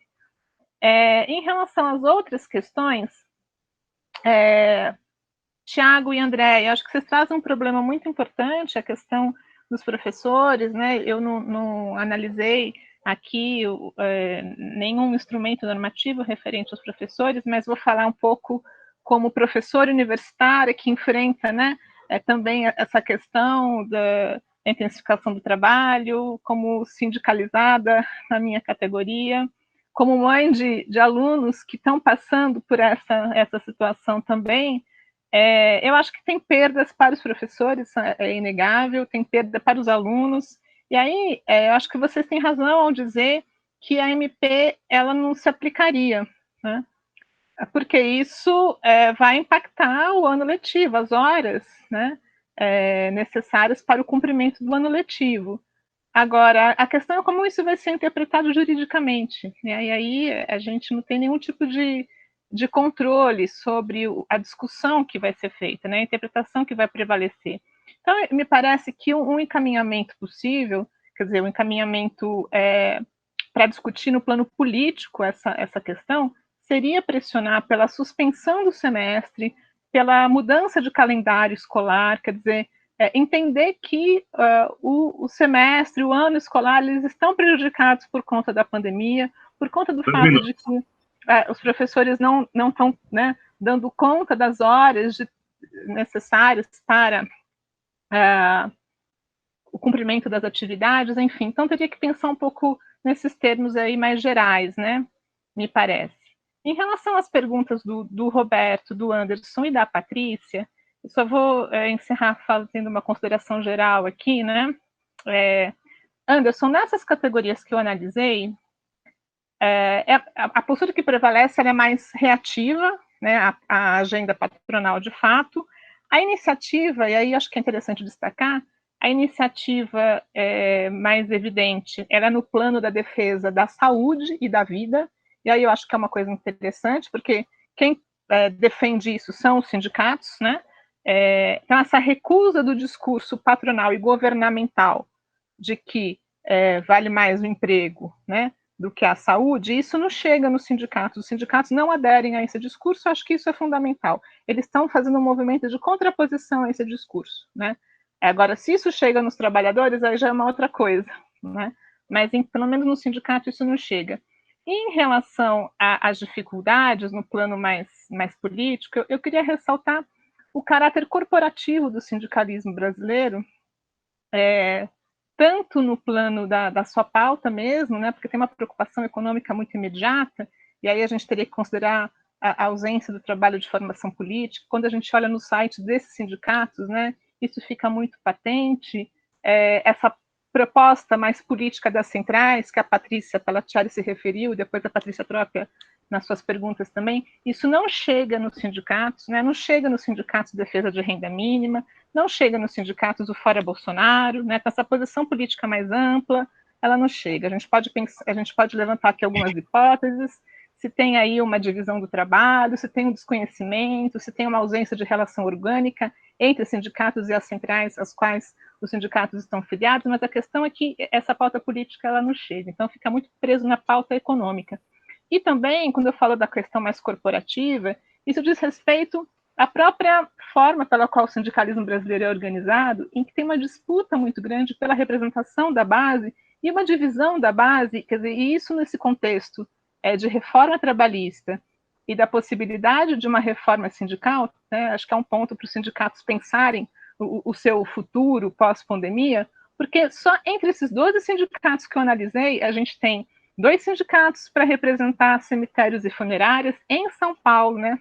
Em relação às outras questões, Tiago e André, eu acho que vocês trazem um problema muito importante, a questão dos professores, né? Eu não analisei aqui nenhum instrumento normativo referente aos professores, mas vou falar um pouco como professora universitária que enfrenta, né, também essa questão da intensificação do trabalho, como sindicalizada na minha categoria, como mãe de alunos que estão passando por essa situação também. Eu acho que tem perdas para os professores, é inegável, tem perda para os alunos, e aí eu acho que vocês têm razão ao dizer que a MP ela não se aplicaria, né? Porque isso vai impactar o ano letivo, as horas, né, necessárias para o cumprimento do ano letivo. Agora, a questão é como isso vai ser interpretado juridicamente, né? E aí a gente não tem nenhum tipo de controle sobre a discussão que vai ser feita, né? A interpretação que vai prevalecer. Então, me parece que um encaminhamento possível, quer dizer, um encaminhamento para discutir no plano político essa questão, seria pressionar pela suspensão do semestre, pela mudança de calendário escolar, quer dizer, entender que o semestre, o ano escolar, eles estão prejudicados por conta da pandemia, por conta do fato de que os professores não estão, né, dando conta das horas necessárias para o cumprimento das atividades, enfim. Então, teria que pensar um pouco nesses termos aí mais gerais, né, me parece. Em relação às perguntas do Roberto, do Anderson e da Patrícia, eu só vou encerrar fazendo uma consideração geral aqui, né? Anderson, nessas categorias que eu analisei, a postura que prevalece ela é mais reativa, né, a agenda patronal de fato. A iniciativa, e aí acho que é interessante destacar, a iniciativa mais evidente, ela é no plano da defesa da saúde e da vida, e aí eu acho que é uma coisa interessante, porque quem defende isso são os sindicatos, né? Então, essa recusa do discurso patronal e governamental de que vale mais o emprego, né, do que a saúde, isso não chega nos sindicatos. Os sindicatos não aderem a esse discurso, eu acho que isso é fundamental. Eles estão fazendo um movimento de contraposição a esse discurso, né? Agora, se isso chega nos trabalhadores, aí já é uma outra coisa, né? Mas, pelo menos no sindicato, isso não chega. E em relação às dificuldades no plano mais político, eu queria ressaltar o caráter corporativo do sindicalismo brasileiro, tanto no plano da sua pauta mesmo, né, porque tem uma preocupação econômica muito imediata, e aí a gente teria que considerar a ausência do trabalho de formação política. Quando a gente olha no site desses sindicatos, né, isso fica muito patente, essa proposta mais política das centrais, que a Patrícia Pellacciari se referiu, e depois a Patrícia troca nas suas perguntas também, isso não chega nos sindicatos, né, não chega nos sindicatos de defesa de renda mínima, não chega nos sindicatos do Fora Bolsonaro, né, com essa posição política mais ampla, ela não chega. A gente pode levantar aqui algumas hipóteses, se tem aí uma divisão do trabalho, se tem um desconhecimento, se tem uma ausência de relação orgânica entre os sindicatos e as centrais às quais os sindicatos estão filiados, mas a questão é que essa pauta política ela não chega, então fica muito preso na pauta econômica. E também, quando eu falo da questão mais corporativa, isso diz respeito à própria forma pela qual o sindicalismo brasileiro é organizado, em que tem uma disputa muito grande pela representação da base E uma divisão da base, quer dizer, e isso nesse contexto de reforma trabalhista e da possibilidade de uma reforma sindical, né, acho que é um ponto para os sindicatos pensarem o seu futuro pós-pandemia, porque só entre esses 12 sindicatos que eu analisei, a gente tem 2 sindicatos para representar cemitérios e funerárias em São Paulo, né?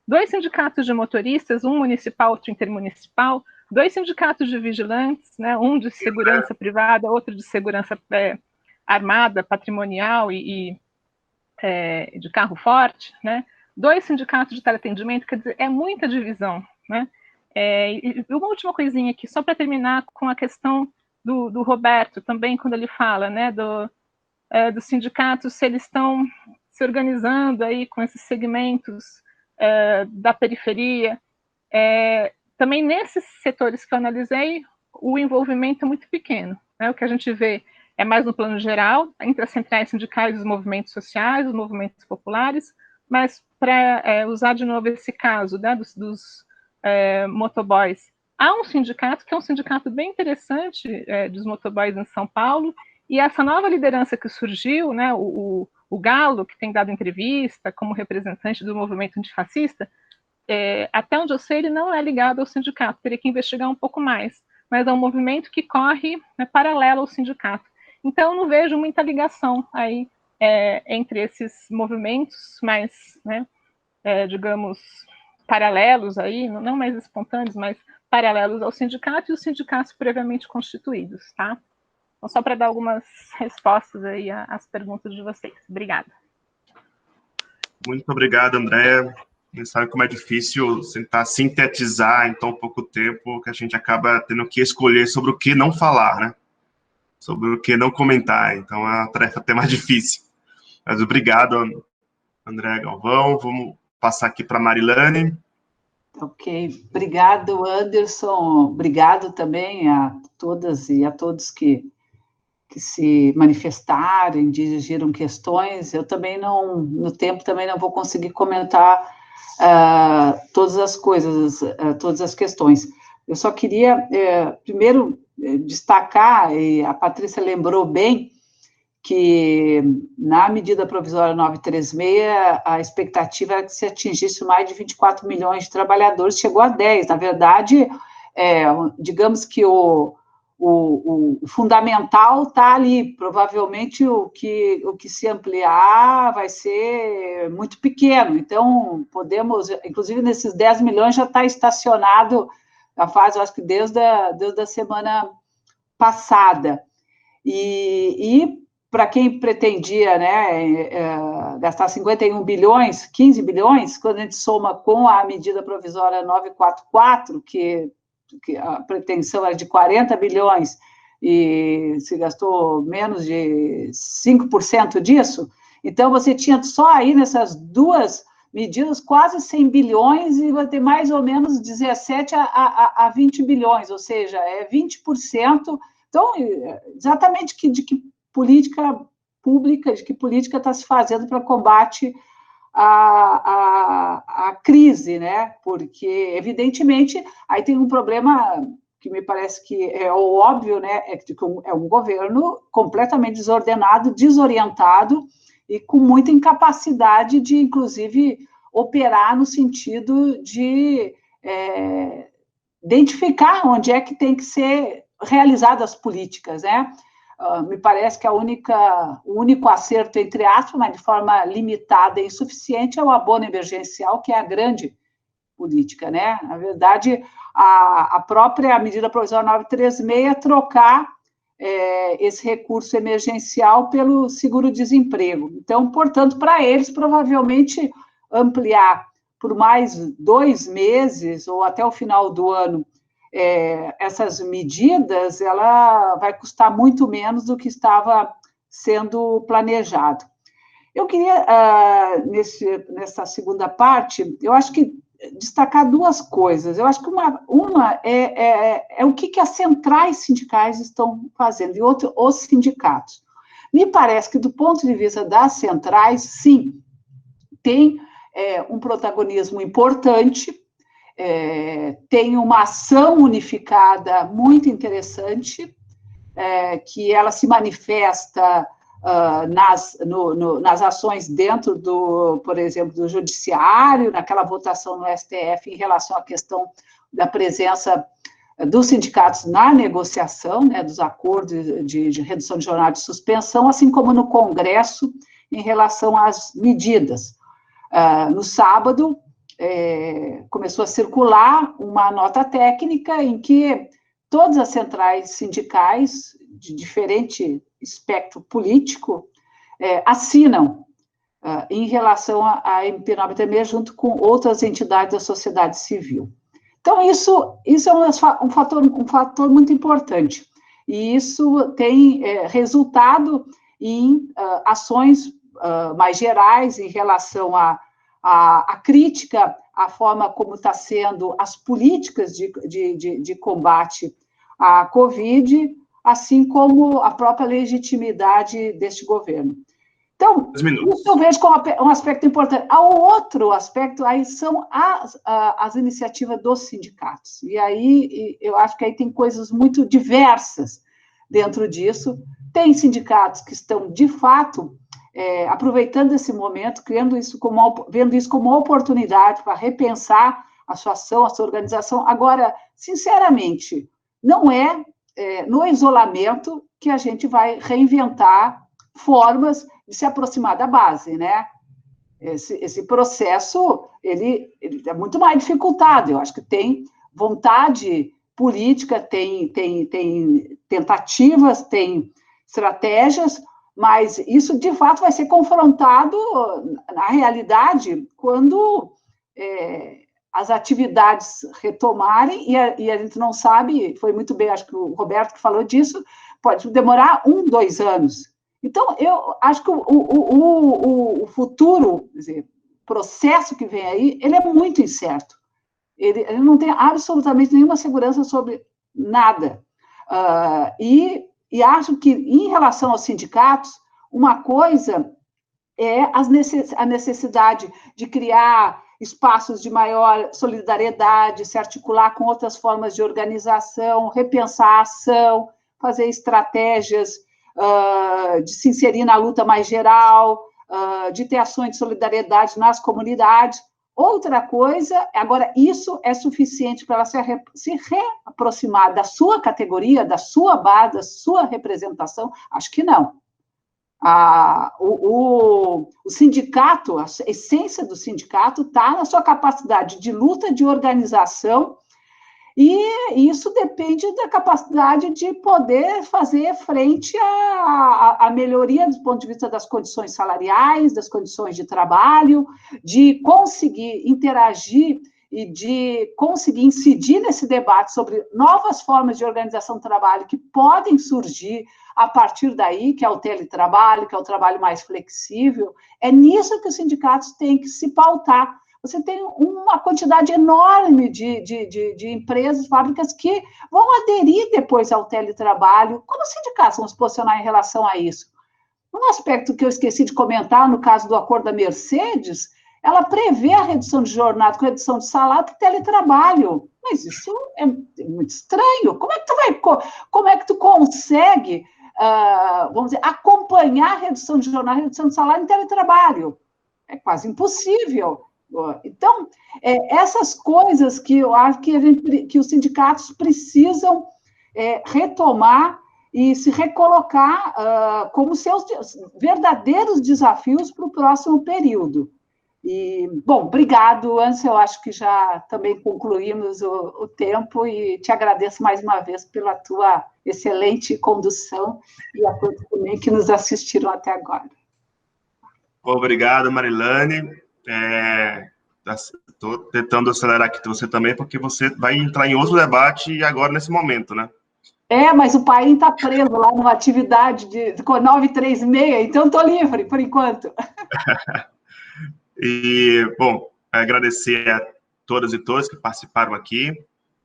2 sindicatos de motoristas, um municipal, outro intermunicipal, 2 sindicatos de vigilantes, né? Um de segurança privada, outro de segurança armada, patrimonial e de carro forte, né? 2 sindicatos de teleatendimento, quer dizer, é muita divisão, né? E uma última coisinha aqui, só para terminar com a questão do Roberto, também quando ele fala, né, dos sindicatos, se eles estão se organizando aí com esses segmentos da periferia. Também nesses setores que eu analisei, o envolvimento é muito pequeno, né? O que a gente vê é mais no plano geral, entre as centrais sindicais, os movimentos sociais, os movimentos populares, mas para usar de novo esse caso, né, dos motoboys, há um sindicato que é um sindicato bem interessante dos motoboys em São Paulo, e essa nova liderança que surgiu, né, o Galo, que tem dado entrevista como representante do movimento antifascista, até onde eu sei, ele não é ligado ao sindicato, teria que investigar um pouco mais, mas é um movimento que corre paralelo ao sindicato. Então, eu não vejo muita ligação aí entre esses movimentos mais, né, digamos, paralelos aí, não mais espontâneos, mas paralelos ao sindicato e os sindicatos previamente constituídos, tá? Então, só para dar algumas respostas aí às perguntas de vocês. Obrigada. Muito obrigado, Andréa. Você sabe como é difícil tentar sintetizar em tão pouco tempo que a gente acaba tendo que escolher sobre o que não falar, né? Sobre o que não comentar. Então, é uma tarefa até mais difícil. Mas obrigado, Andréa Galvão. Vamos passar aqui para a Marilane. Ok. Obrigado, Anderson. Obrigado também a todas e a todos que se manifestaram, dirigiram questões. Eu também não, no tempo, também não vou conseguir comentar todas as coisas, todas as questões. Eu só queria, primeiro, destacar, e a Patrícia lembrou bem, que na medida provisória 936, a expectativa era que se atingisse mais de 24 milhões de trabalhadores, chegou a 10. Na verdade, digamos que o fundamental está ali, provavelmente o que se ampliar vai ser muito pequeno, então podemos, inclusive nesses 10 milhões já está estacionado a fase, eu acho que desde a semana passada, e para quem pretendia, né, gastar 51 bilhões, 15 bilhões, quando a gente soma com a medida provisória 944, que a pretensão era de 40 bilhões e se gastou menos de 5% disso, então você tinha só aí nessas duas medidas quase 100 bilhões e vai ter mais ou menos 17 a 20 bilhões, ou seja, 20%. Então, exatamente de que política pública, de que política está se fazendo para combate a crise, né? Porque, evidentemente, aí tem um problema que me parece que é o óbvio, né? É um governo completamente desordenado, desorientado e com muita incapacidade de, inclusive, operar no sentido de identificar onde é que tem que ser realizadas as políticas, né? Me parece que o único acerto, entre aspas, mas de forma limitada e insuficiente, é o abono emergencial, que é a grande política, né? Na verdade, a própria medida provisória 936 trocar esse recurso emergencial pelo seguro-desemprego. Então, portanto, para eles, provavelmente, ampliar por mais 2 meses ou até o final do ano essas medidas, ela vai custar muito menos do que estava sendo planejado. Eu queria, nessa segunda parte, eu acho que destacar 2 coisas. Eu acho que uma é o que as centrais sindicais estão fazendo, e outra, os sindicatos. Me parece que, do ponto de vista das centrais, sim, tem um protagonismo importante, tem uma ação unificada muito interessante, que ela se manifesta nas ações dentro por exemplo, do judiciário, naquela votação no STF em relação à questão da presença dos sindicatos na negociação, né, dos acordos de redução de jornada de suspensão, assim como no Congresso em relação às medidas. No sábado, começou a circular uma nota técnica em que todas as centrais sindicais de diferente espectro político assinam em relação à MP936 junto com outras entidades da sociedade civil. Então, isso é um fator muito importante, e isso tem resultado em ações mais gerais em relação à crítica à forma como está sendo as políticas de combate à Covid, assim como a própria legitimidade deste governo. Então, isso eu vejo como um aspecto importante. O outro aspecto aí são as iniciativas dos sindicatos. E aí, eu acho que aí tem coisas muito diversas dentro disso. Tem sindicatos que estão, de fato, aproveitando esse momento, vendo isso como uma oportunidade para repensar a sua ação, a sua organização. Agora, sinceramente, não é no isolamento que a gente vai reinventar formas de se aproximar da base, né? Esse processo, ele é muito mais dificultado. Eu acho que tem vontade política, tem tentativas, tem estratégias, mas isso, de fato, vai ser confrontado na realidade quando as atividades retomarem, e a gente não sabe, foi muito bem, acho que o Roberto que falou disso, pode demorar 1, 2 anos. Então, eu acho que o futuro, quer dizer, processo que vem aí, ele é muito incerto. Ele não tem absolutamente nenhuma segurança sobre nada. E acho que, em relação aos sindicatos, uma coisa é a necessidade de criar espaços de maior solidariedade, se articular com outras formas de organização, repensar a ação, fazer estratégias de se inserir na luta mais geral, de ter ações de solidariedade nas comunidades. Outra coisa, agora, isso é suficiente para ela se reaproximar da sua categoria, da sua base, da sua representação? Acho que não. O sindicato, a essência do sindicato está na sua capacidade de luta, de organização, e isso depende da capacidade de poder fazer frente à melhoria do ponto de vista das condições salariais, das condições de trabalho, de conseguir interagir e de conseguir incidir nesse debate sobre novas formas de organização do trabalho que podem surgir a partir daí, que é o teletrabalho, que é o trabalho mais flexível. É nisso que os sindicatos têm que se pautar. Você tem uma quantidade enorme de empresas, fábricas que vão aderir depois ao teletrabalho. Como os sindicatos vão se posicionar em relação a isso? Um aspecto que eu esqueci de comentar, no caso do acordo da Mercedes, ela prevê a redução de jornada com redução de salário para teletrabalho. Mas isso é muito estranho. Como é que tu consegue, vamos dizer, acompanhar a redução de jornada e redução de salário em teletrabalho? É quase impossível. Então, essas coisas que eu acho que os sindicatos precisam retomar e se recolocar como seus verdadeiros desafios para o próximo período. E, bom, obrigado, Anse, eu acho que já também concluímos o tempo, e te agradeço mais uma vez pela tua excelente condução e a todos também que nos assistiram até agora. Obrigado, Marilane. Estou tentando acelerar aqui você também, porque você vai entrar em outro debate agora, nesse momento, né? Mas o Paim está preso lá numa atividade de 936, então estou livre, por enquanto. E, bom, agradecer a todas e todos que participaram aqui.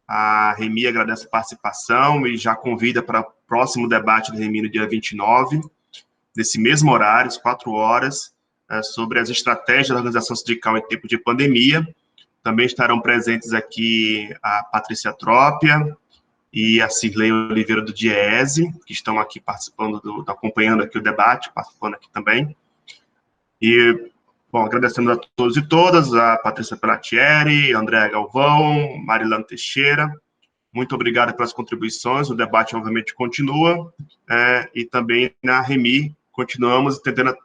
A Remi agradece a participação e já convida para o próximo debate do Remi no dia 29, nesse mesmo horário, às 4 horas, sobre as estratégias da organização sindical em tempo de pandemia. Também estarão presentes aqui a Patrícia Trópia e a Cirlei Oliveira do DIEESE, que estão aqui participando, acompanhando aqui o debate, participando aqui também. E, bom, agradecendo a todos e todas, a Patrícia Pelatieri, Andréa Galvão, Marilane Teixeira. Muito obrigado pelas contribuições, o debate, obviamente, continua, e também na REMI, continuamos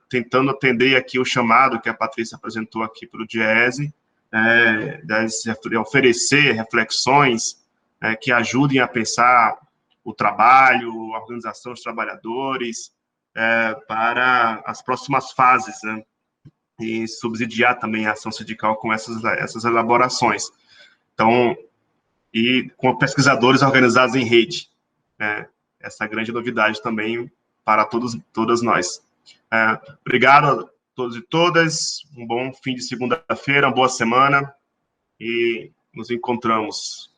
tentando atender aqui o chamado que a Patrícia apresentou aqui para o DIEESE, de oferecer reflexões que ajudem a pensar o trabalho, a organização dos trabalhadores, para as próximas fases, né? E subsidiar também a ação sindical com essas elaborações. Então, e com pesquisadores organizados em rede, né? Essa é a grande novidade também para todas nós. Obrigado a todos e todas, um bom fim de segunda-feira, uma boa semana, e nos encontramos.